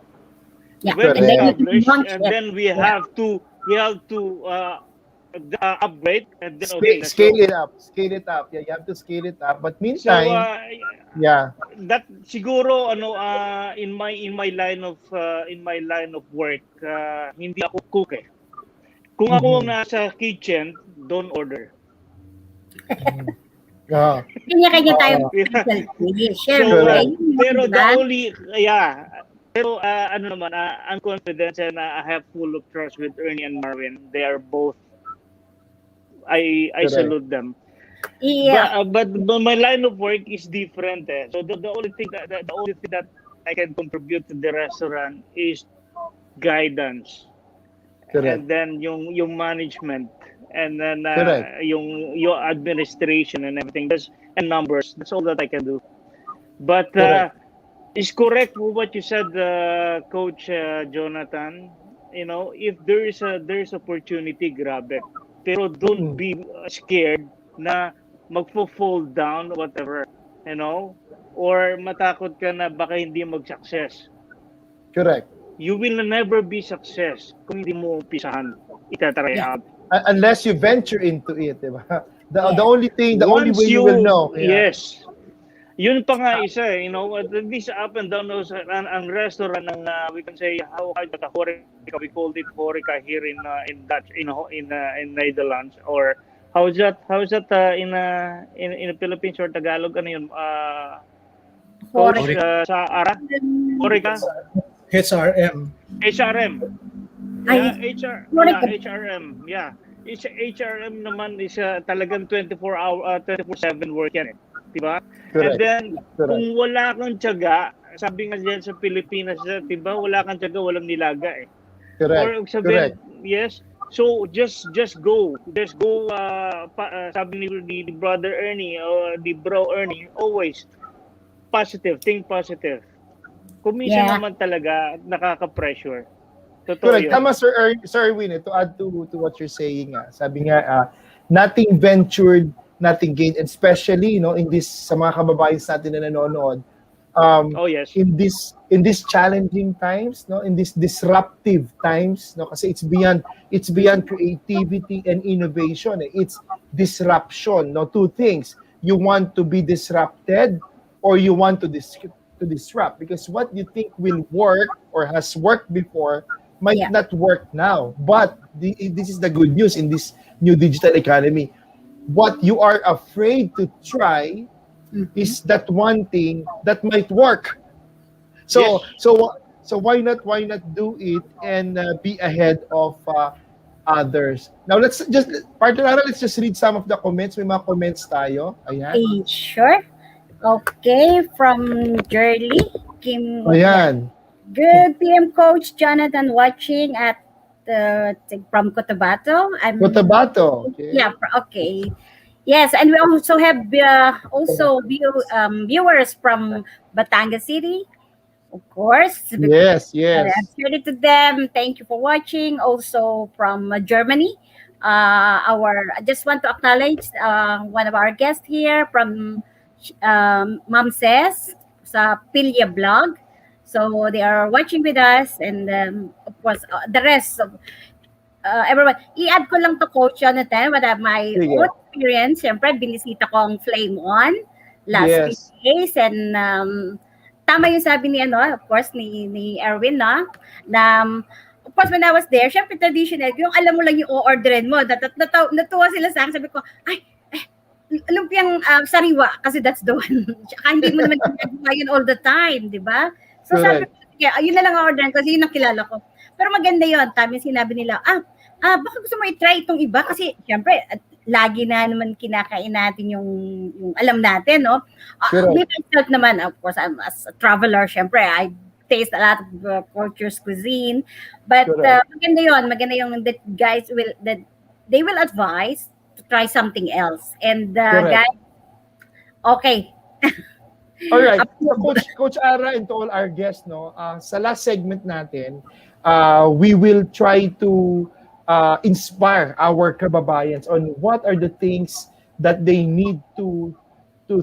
Yeah.
When
And then you
established,
launch
and
it.
then we have to upgrade, and then okay, let's
Scale
go.
it up. Scale it up. Yeah, you have to scale it up. But
So
meantime, yeah.
that siguro in my line of work, hindi ako cook eh. Kung ako ang nasa kitchen, don't order.
Yeah.
Kanya-kanya tayo.
So, pero the
diba?
only pero naman, I'm confident and I have full of trust with Ernie and Marvin. They are both, I
Correct.
salute them.
Yeah.
But my line of work is different. Eh. So the only thing that I can contribute to the restaurant is guidance,
Correct.
and then yung management, and then
Correct.
yung administration and everything. And numbers. That's all that I can do. But
Correct.
it's correct what you said, Coach Jonathan. You know, if there's opportunity, grab it. Pero don't be scared na magfo-fall down, whatever, you know, or matakot ka na baka hindi mag-success.
Correct.
You will never be success kung hindi mo umpisahan. Itatry out.
Unless you venture into it, diba? The only thing, the only
Once
way you will know. Yeah.
Yes. Yun pa nga isa, you know, this up and down ang restaurant ng we can say how Horeca, we called it Horeca here in Dutch in Netherlands, or how is that in the Philippines or Tagalog, ano yun, Coach, sa Ara Horeca
HRM.
Yeah, HRM, yeah. HRM naman is talagang 24/7 work yan eh. Diba?
Correct.
And then,
Correct.
kung wala kang tiyaga, sabi nga dyan sa Pilipinas, diba, wala kang tiyaga, walang nilaga eh.
Correct.
Or sabihin,
Correct.
yes, so just go. Just go, sabi ni brother Ernie, the bro Ernie, always positive, think positive. Kumisa naman talaga, nakaka-pressure. Totoo
Correct.
yun.
Tama, Sir Erwin, to add to what you're saying, sabi nga, nothing ventured, nothing gained, and especially, in this, sa mga kababayan natin na nanonood,
oh yes,
in this challenging times, in this disruptive times, kasi it's beyond creativity and innovation. It's disruption. Two things. you want to be disrupted or you want to disrupt, because what you think will work or has worked before might not work now. But this is the good news in this new digital economy. What you are afraid to try is that one thing that might work. So why not do it and be ahead of others. Now let's just read some of the comments. May mga comments tayo. Ayan.
Okay, sure. Okay, from Jerly, Kim.
Ayan.
Good PM Coach Jonathan watching at from Cotabato.
Cotabato. Okay.
Yeah. Okay. Yes, and we also have viewers from Batangas City. Of course.
Yes.
I'm credit to them. Thank you for watching. Also from Germany. I just want to acknowledge one of our guests here from Mom Says sa Pilya Blog. So they are watching with us, and of course the rest of everyone. I-add ko lang to Coach Jonathan, what my own experience. Siyempre, binisita ko ang Flame On last few days, and tama yung sabi ni of course ni Erwin na of course when I was there, syempre traditional yung alam mo lang yung o-orderin mo. Natuwa sila sa akin, sabi ko lumpiang sariwa kasi that's the one. Tsaka hindi mo naman ginagawa yun all the time, di ba? So sabi ko, yun na lang orderin kasi yun ang kilala ko. Pero maganda yun, tama yung sinabi nila, baka gusto mo i-try itong iba kasi syempre lagi na naman kinakain natin yung alam natin, no? Me myself naman, of course, I'm as a traveler, syempre, I taste a lot of cultures, cuisine. But maganda yung that guys they will advise to try something else. And guys, okay.
All right. Coach Ara and to all our guests, no, sa last segment natin, we will try to inspire our kababayans on what are the things that they need to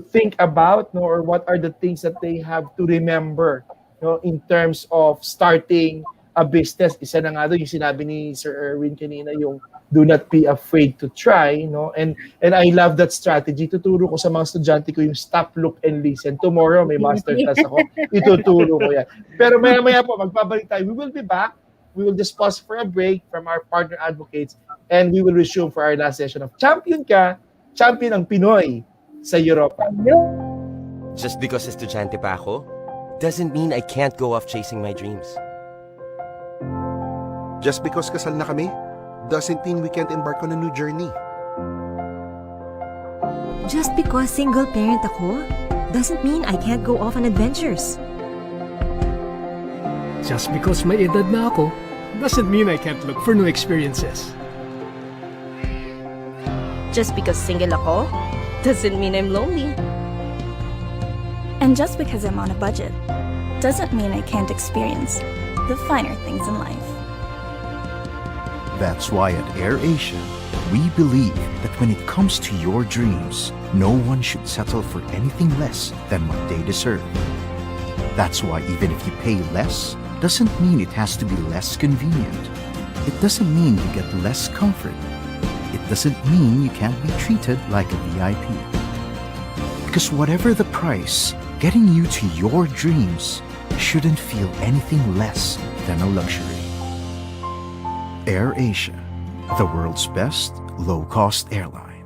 think about, no, or what are the things that they have to remember, no, in terms of starting a business. Isa na nga doon yung sinabi ni Sir Erwin kanina, yung do not be afraid to try, no, and I love that strategy. Tuturo ko sa mga estudyante ko yung stop, look, and listen. Tomorrow may masterclass ako, ituturo ko yan. Pero maya po magbabalik tayo. We will be back. We will just pause for a break from our partner advocates, and we will resume for our last session of Champion Ka, Champion ang Pinoy sa Europa.
Just because estudyante pa ako, doesn't mean I can't go off chasing my dreams.
Just because kasal na kami, doesn't mean we can't embark on a new journey.
Just because single parent ako, doesn't mean I can't go off on adventures.
Just because may edad na ako, doesn't mean I can't look for new experiences.
Just because single ako, doesn't mean I'm lonely.
And just because I'm on a budget, doesn't mean I can't experience the finer things in life.
That's why at AirAsia, we believe that when it comes to your dreams, no one should settle for anything less than what they deserve. That's why even if you pay less, doesn't mean it has to be less convenient. It doesn't mean you get less comfort. It doesn't mean you can't be treated like a VIP. Because whatever the price, getting you to your dreams shouldn't feel anything less than a luxury. AirAsia, the world's best low-cost airline.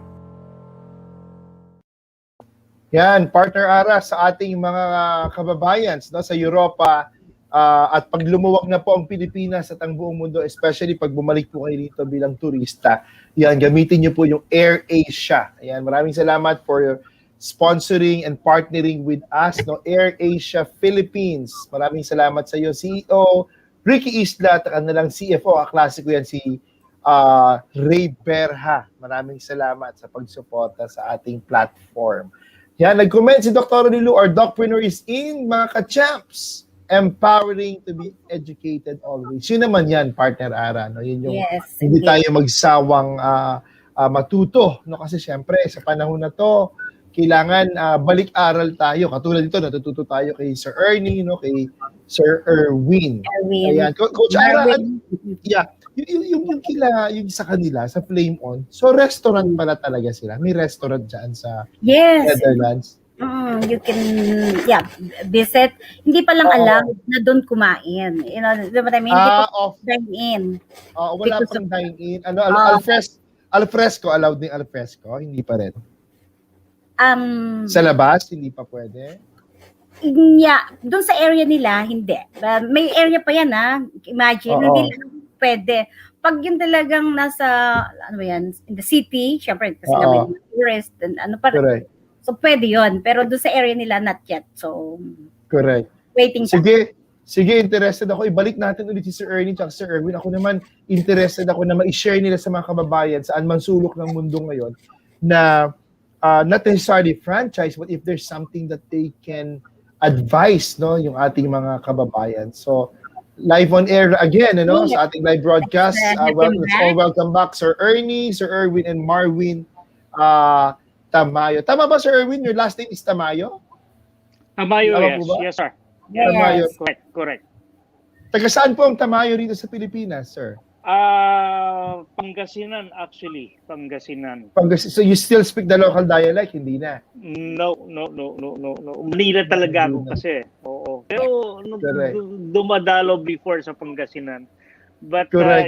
Yan, partner Ara, sa ating mga kababayans, no, sa Europa, at pag lumuwag na po ang Pilipinas at ang buong mundo, especially pag bumalik po kayo dito bilang turista, yan, gamitin niyo po yung AirAsia. Ayan, maraming salamat for sponsoring and partnering with us, no, AirAsia Philippines. Maraming salamat sa iyo, CEO Ricky Isla, at kanilang CFO, kaklase ko yan, si Ray Berha. Maraming salamat sa pagsuporta sa ating platform. Yan, nag-comment si Dr. Lilu, our docpreneur is in, mga ka-champs. Empowering to be educated always. Yun naman yan, partner Ara. No? Yun yung hindi tayo magsawang matuto. No? Kasi syempre, sa panahon na to, kailangan balik-aral tayo. Katulad dito, natututo tayo kay Sir Ernie, no? Kay Sir Erwin. Ayan. Coach Ara, yung sa kanila, sa Flame On, so restaurant pala talaga sila. May restaurant dyan sa
Yes.
Netherlands.
You can, visit. Hindi pa lang alam na doon kumain. You know what I mean? Hindi pa dine in.
Wala pang dine in. Alfresco, allowed din alfresco? Hindi pa rin. Sa labas, hindi pa pwede?
Yeah, doon sa area nila, hindi. May area pa yan, Imagine, hindi lang pwede. Pag yun talagang nasa, in the city, syempre, kasi nga may tourist, and
Correct.
So, pwede yun. Pero doon sa area nila, not yet. So,
correct.
Waiting
Sige, interested ako. Ibalik natin ulit si Sir Ernie at Sir Erwin. Ako naman, interested ako na ma-share nila sa mga kababayan saan man sulok ng mundo ngayon na not necessarily franchise, but if there's something that they can advise, no, yung ating mga kababayan. So, live on air again, sa ating live broadcast. Welcome back, Sir Ernie, Sir Erwin, and Marwin Tamayo. Tama ba, Sir Erwin? Your last name is Tamayo?
Tamayo, yes. Yes, sir.
Yes.
Tamayo.
Correct.
Taga saan po ang Tamayo dito sa Pilipinas, sir?
Pangasinan, actually. Pangasinan.
So you still speak the local dialect? Hindi na?
No. Manila talaga ako kasi. Oo. Pero dumadalo before sa Pangasinan. But
correct.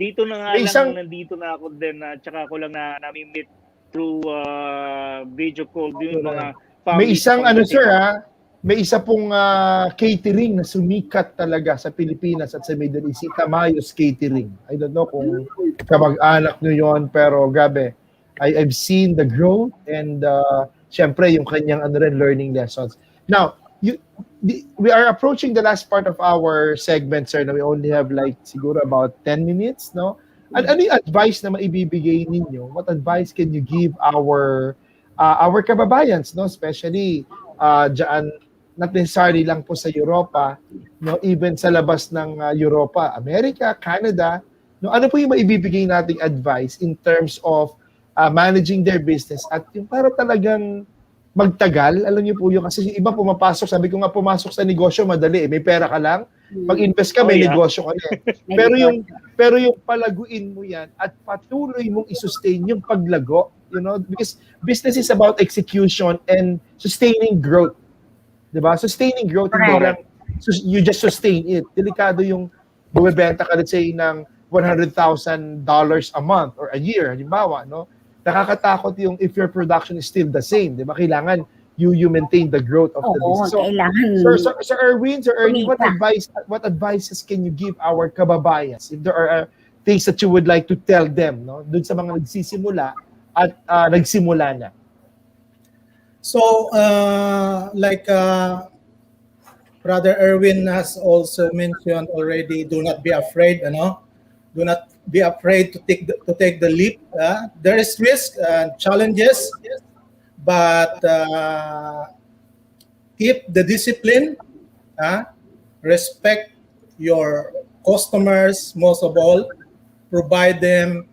Dito na nga lang, nandito na ako din. Tsaka ako lang na nami-meet through video call din mga family. May isang may isa pong catering na sumikat talaga sa Pilipinas at sa Middle East, Tamayo's Catering. I don't know kung kamag-anak nyo yon, pero grabe. I've seen the growth and syempre yung kanyang learning lessons. Now, we are approaching the last part of our segment, sir, na we only have siguro about 10 minutes, no? Ano yung advice na maibibigay ninyo? What advice can you give our kababayans, no? Especially dyan, not necessarily lang po sa Europa, no? Even sa labas ng Europa, America, Canada, no? Ano po yung maibibigay nating advice in terms of managing their business at yung para talagang magtagal? Alam niyo po yung kasi yung iba pumapasok, sabi ko nga pumasok sa negosyo madali, may pera ka lang, mag-invest ka, may negosyo ka na. Pero yung palaguin mo yan at patuloy mong i-sustain yung paglago, because business is about execution and sustaining growth. Diba? Sustaining growth, hindi lang you just sustain it. Delikado yung bumibenta ka, let's say, ng $100,000 a month or a year, halimbawa, no? Nakakatakot yung if your production is still the same, diba? Kailangan you maintain the growth of the business. So,
kailangan.
Sir Erwin, what advices can you give our kababayans if there are things that you would like to tell them, no? Dun sa mga nagsisimula at nagsimula na.
So, Brother Erwin has also mentioned already, do not be afraid, Do not be afraid to take the leap. There is risk and challenges, but keep the discipline, respect your customers, most of all, provide them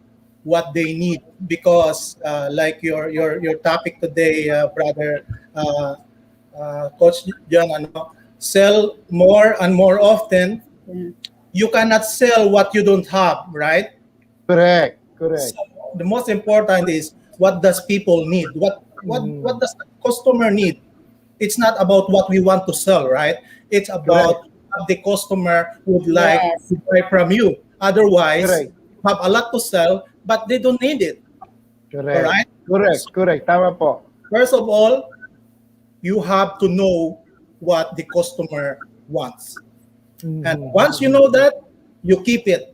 what they need, because like your topic today, brother Coach John, sell more and more often. You cannot sell what you don't have, right?
Correct.
So the most important is what does people need? What does the customer need? It's not about what we want to sell, right? It's about what the customer would like to buy from you. Otherwise, you have a lot to sell, but they don't need it.
Correct.
All right?
Correct. Tama po.
First of all, you have to know what the customer wants. And once you know that, you keep it.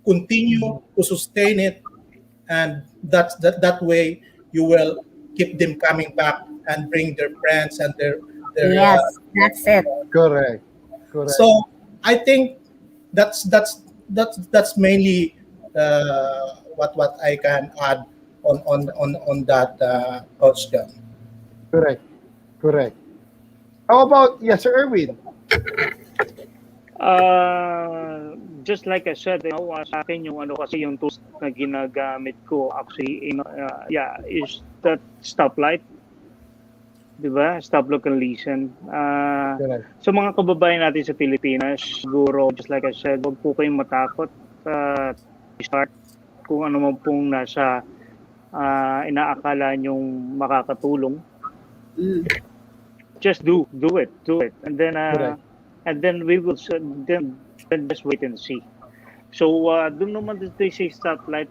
Continue to sustain it, and that way you will keep them coming back and bring their friends and their
yes, that's it.
Correct.
So I think that's mainly what I can add on that, Coach John.
Correct. How about Sir Erwin?
Just like I said, sa akin yung kasi yung tools na ginagamit ko actually is that stoplight. Di ba? Stop, look, and listen.
Correct.
So mga kababayan natin sa Pilipinas, siguro, just like I said, huwag po kayong matakot start kung ano man pong nasa inaakala nyong makakatulong. Just do it, and then we will then just wait and see. So doon naman they say stoplight,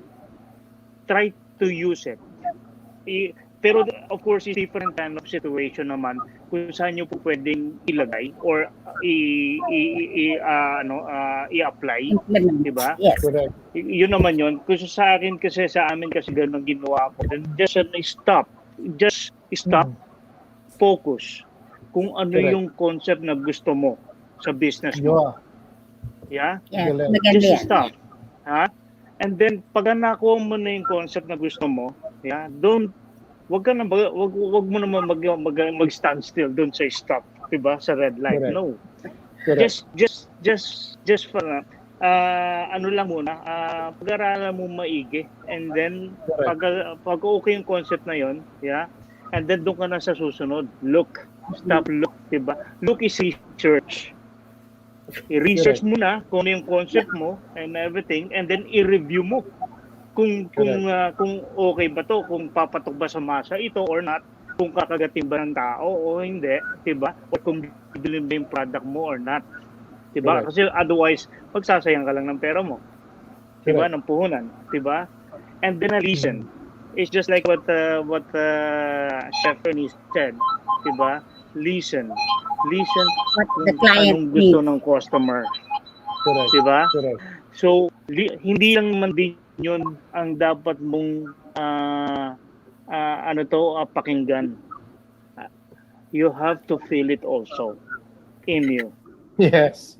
try to use it. Pero of course, it's different kind of situation naman kung saan nyo po pwedeng ilagay or i-apply, di ba?
Yes.
Yun naman yun. Kasi sa akin kasi, sa amin kasi ganun ginawa ko. Then just stop. Just stop. Focus. Kung ano yung concept na gusto mo sa business mo. Yeah? Just stop. Ha? And then, pag nakuha mo na yung concept na gusto mo, yeah, wag mo naman mag-stand still, don't say stop, diba? Sa red light.
Correct.
No.
Correct.
Just for ano lang muna, pag-aralan mo maigi, and then pag okay yung concept na yon, yeah, and then doon ka na sa susunod. Look, stop, look, diba? Look is research. I-research mo na kung ano yung concept mo and everything, and then i-review mo kung okay ba to, kung papatok ba sa masa ito or not, kung kakagatin ba ng tao o hindi, diba? O kung bibilin ba yung product mo or not, diba? Kasi otherwise, magsasayang ka lang ng pera mo, diba? Ng puhunan, diba? And then listen. It's just like what Chef Ernie said, diba? Listen
What the
kung
client
anong gusto
needs.
ng customer,
Correct.
diba?
Correct.
So, hindi lang man din yun ang dapat mong pakinggan. You have to feel it also in you.
Yes.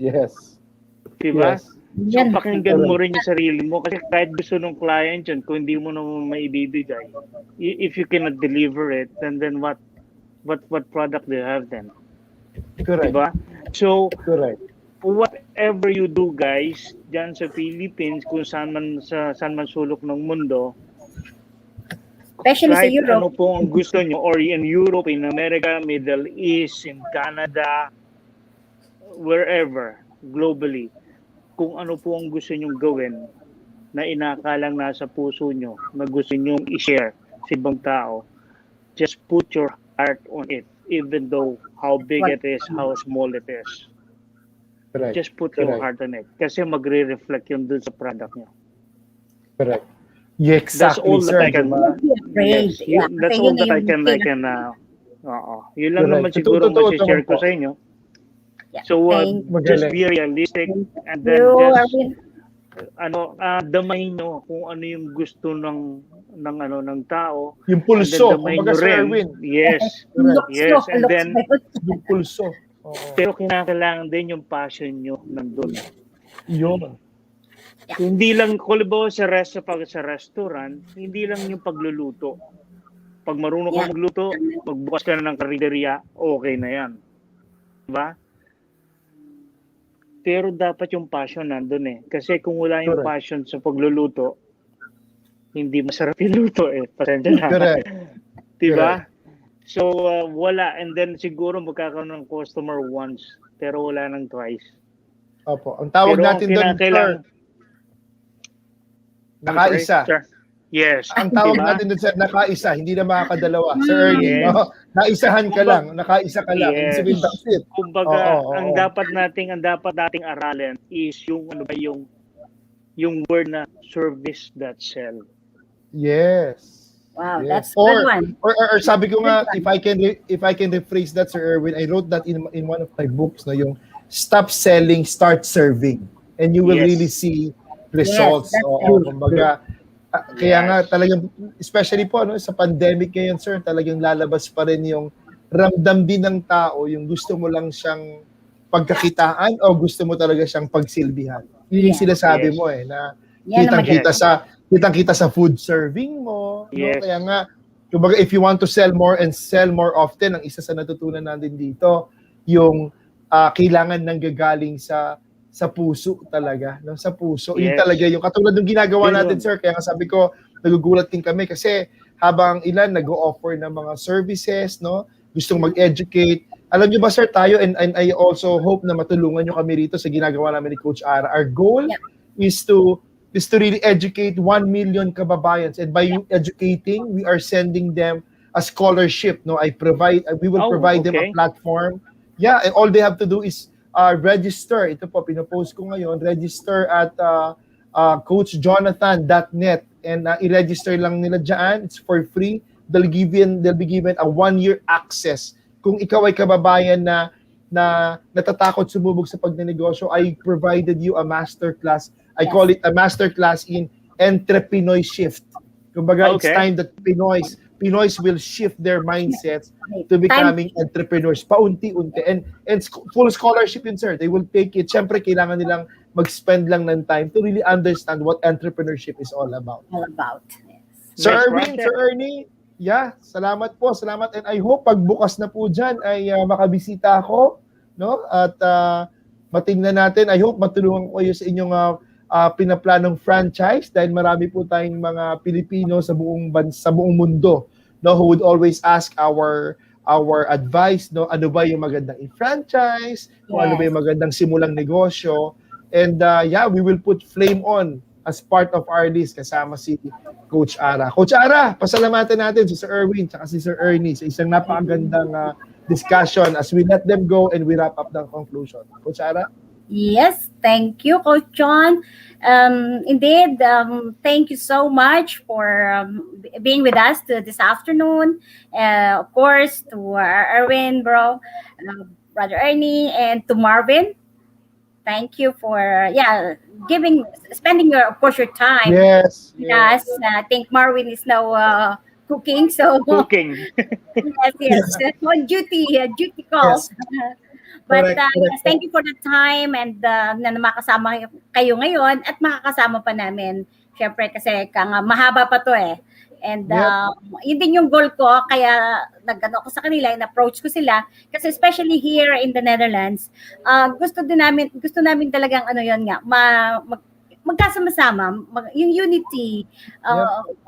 Diba?
Yes.
So, pakinggan mo rin yung sarili mo kasi kahit gusto ng client yun, kung hindi mo naman maibibigay, if you cannot deliver it, then what product do you have then?
Correct.
Diba? So,
Correct.
whatever you do, guys, dyan sa Philippines, kung saan man sulok ng mundo,
Especially sa
kahit
Europe.
ano po ang gusto nyo, or in Europe, in America, Middle East, in Canada, wherever, globally, kung ano po ang gusto nyong gawin na inakalang nasa puso nyo, na gusto nyong i-share sa ibang tao, just put your heart on it, even though how big it is, how small it is.
Correct.
Just put your heart on it. Kasi magre-reflect yun dun sa product nyo.
Correct. Yeah, exactly,
That's all
sir.
that I can.
Afraid. Yeah.
That's
Kasi
all
yun
that
na
I
yung
can. Yun lang
Correct.
naman siguro
Totoo
share ko
po.
sa inyo.
Yeah.
So just
Magaling.
be realistic, and then
You,
just
Arvin.
damayin nyo kung ano yung gusto ng tao.
Yung
And
pulso.
then damayin
Kumbaga,
nyo
Sir
rin.
Erwin.
Yes.
Looks
Yes. And then
Yung pulso. Oo.
pero kinakailangan din yung passion nyo nandun.
Yun.
Hindi lang, kulibaw sa restaurant, hindi lang yung pagluluto. Pag marunong ka magluto, magbukas ka na ng karinderya, okay na yan. Diba? Pero dapat yung passion nandun eh. Kasi kung wala yung passion sa pagluluto, hindi masarap yung luto eh. Pasensya na.
Correct.
Diba? So, wala. And then siguro magkakaroon ng customer once, pero wala nang twice.
Opo. Ang tawag
Pero
natin doon, sir, nakaisa.
Sir. Yes.
Ang tawag
Diba?
natin doon, sir, nakaisa. Hindi na makakadalawa. Sir Ernie,
Yes.
no? Naisahan ka lang. Nakaisa ka lang.
Yes.
Ibig sabihin, that's it.
Kumbaga,
Oo.
ang dapat nating aralin is yung yung word na service that sell.
Yes.
Wow,
Yes.
that's a good one.
Or sabi ko nga, if I can rephrase that, Sir Erwin, I wrote that in one of my books, na yung stop selling, start serving. And you will
Yes.
really see results.
Yes, that's
Oo,
true.
kumbaga, kaya nga talagang, especially po sa pandemic ngayon, sir, talagang lalabas pa rin yung ramdam din ng tao, yung gusto mo lang siyang pagkakitaan o gusto mo talaga siyang pagsilbihan. Yun yung sinasabi mo na
Yan naman
kitang-kita sa food serving mo.
Yes.
No? Kaya nga, kumbaga, if you want to sell more and sell more often, ang isa sa natutunan natin dito, yung kailangan nang gagaling sa puso talaga, no? Sa puso. Yun
Yes.
talaga yung katulad ng ginagawa
Yun.
natin, sir. Kaya nga sabi ko, nagugulat din kami kasi habang ilan nag-o-offer ng mga services, no? gustong mag-educate. Alam niyo ba, sir, tayo, and I also hope na matulungan niyo kami rito sa ginagawa namin ni Coach Ara. Our goal is to really educate 1 million kababayans. And by educating, we are sending them a scholarship. No, we will provide them a platform. Yeah, and all they have to do is register. Ito po, pinopost ko ngayon. Register at coachjonathan.net. And i-register lang nila dyan. It's for free. They'll be given a 1-year access. Kung ikaw ay kababayan na natatakot sumubok sa pagnenegosyo, I provided you a masterclass. I call it a masterclass in EntrePinoyShft. Kumbaga, it's time that Pinoys will shift their mindsets to becoming entrepreneurs paunti-unti. And full scholarship yun, sir. They will take it. Siyempre, kailangan nilang mag-spend lang ng time to really understand what entrepreneurship is all about. Sir Erwin, Sir Ernie, salamat po, salamat. And I hope pagbukas na po dyan ay makabisita ako, no? At matingnan natin. I hope matulungan ko kayo sa inyong pinaplanong franchise dahil marami po tayong mga Pilipino sa buong mundo, no, who would always ask our advice, no, ano ba yung magandang i-franchise, ano ba yung magandang simulang negosyo. And we will put Flame On as part of our list kasama si Coach Ara. Coach Ara, pasalamatan natin si Sir Erwin at si Sir Ernie sa isang napakagandang discussion as we let them go and we wrap up the conclusion. Coach Ara?
Yes, thank you, Coach John. Indeed, thank you so much for being with us this afternoon. Of course, to Erwin, Brother Ernie, and to Marvin. Thank you for spending your time.
Yes.
I think Marvin is now cooking.
Cooking.
yes. On duty calls.
Yes.
But thank you for the time and na makasama kayo ngayon at makakasama pa namin. Siyempre kasi mahaba pa to eh. And yun din yung goal ko, kaya nag-ano ko sa kanila, in-approach ko sila. Kasi especially here in the Netherlands, gusto namin talagang magkasama-sama, yung unity,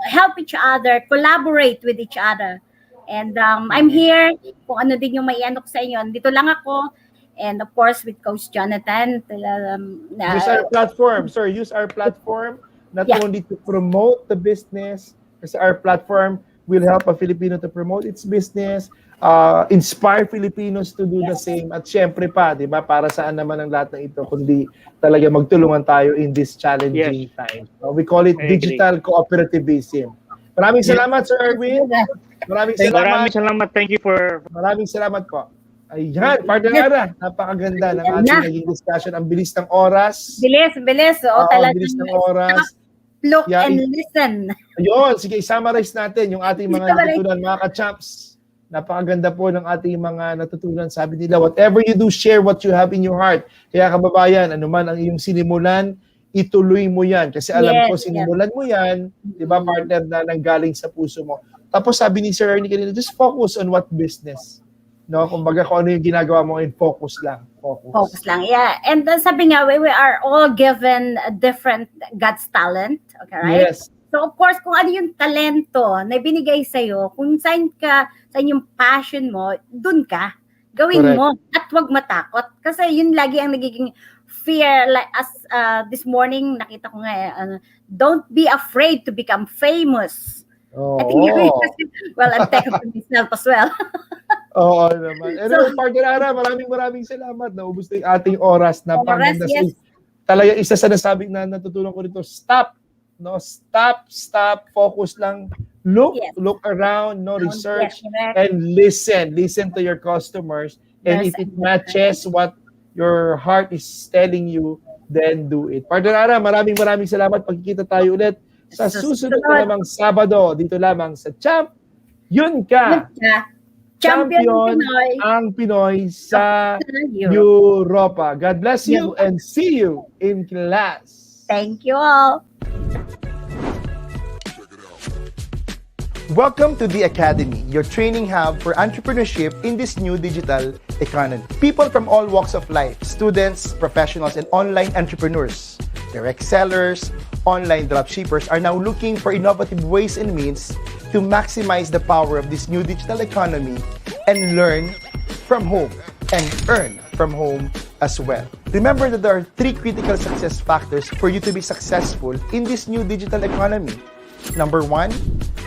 help each other, collaborate with each other. And I'm here, kung ano din yung maiano ko sa inyo, dito lang ako. And of course, with Coach Jonathan.
Use our platform, sir. Use our platform not only to promote the business, kasi our platform will help a Filipino to promote its business, inspire Filipinos to do the same. At syempre pa, di ba, para saan naman ang lahat ng ito, kundi talaga magtulungan tayo in this challenging time. We call it digital cooperativism. Maraming salamat, Sir Erwin. Maraming
salamat. Thank you for...
Maraming salamat po. Ayan, partner Ara, napakaganda ng ating naging discussion. Ang bilis ng oras.
Bilis.
Talagang bilis ng oras.
Look and listen.
Ayun, sige, summarize natin yung ating mga natutunan, mga ka-champs. Napakaganda po ng ating mga natutunan. Sabi nila, whatever you do, share what you have in your heart. Kaya kababayan, anuman ang iyong sinimulan, ituloy mo yan. Kasi alam ko, sinimulan mo yan, di ba, partner, na nanggaling sa puso mo. Tapos sabi ni Sir Ernie kanina, just focus on what business. No, kumbaga kung ano yung ginagawa mo, focus lang.
Focus lang, yeah. And sabi nga, we are all given a different God's talent, okay, right?
Yes.
So of course, kung ano yung talento na binigay sa'yo, kung saan yung passion mo, dun ka. Gawin mo at huwag matakot. Kasi yun lagi ang nagiging fear. Like as this morning, nakita ko nga, don't be afraid to become famous. I think I'm thinking of myself as well.
Oo naman. Anyway, partner Ara, maraming salamat. Naubos na yung ating oras. Napakaganda. Talaga isa sa nasabing na natutunan ko dito, stop. No, stop, focus lang. Look around, no, research and listen to your customers. And if it matches what your heart is telling you, then do it. Partner Ara, maraming salamat. Pagkikita tayo ulit sa susunod na lamang Sabado dito lamang sa Champ. Yun ka. Champion ang Pinoy sa Europa. God bless you and see you in class.
Thank you all.
Welcome to the Academy, your training hub for entrepreneurship in this new digital economy. People from all walks of life, students, professionals, and online entrepreneurs, direct sellers, online dropshippers are now looking for innovative ways and means to maximize the power of this new digital economy and learn from home and earn from home as well. Remember that there are 3 critical success factors for you to be successful in this new digital economy. Number 1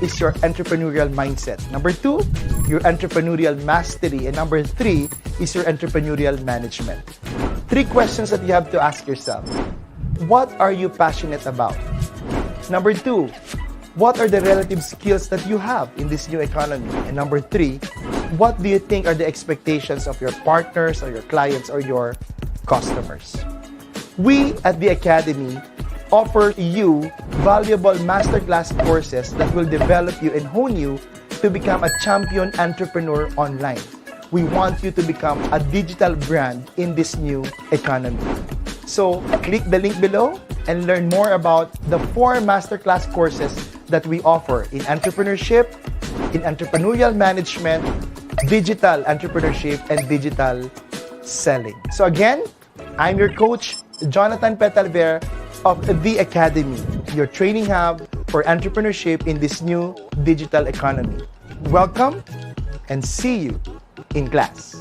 is your entrepreneurial mindset. Number 2, your entrepreneurial mastery. And number 3 is your entrepreneurial management. 3 questions that you have to ask yourself. What are you passionate about? Number 2, what are the relative skills that you have in this new economy? And number 3, what do you think are the expectations of your partners or your clients or your customers? We at the Academy offer you valuable masterclass courses that will develop you and hone you to become a champion entrepreneur online. We want you to become a digital brand in this new economy. So click the link below and learn more about the 4 masterclass courses that we offer in entrepreneurship, in entrepreneurial management, digital entrepreneurship, and digital selling. So again, I'm your coach, Jonathan Petalver of The Academy, your training hub for entrepreneurship in this new digital economy. Welcome and see you in class.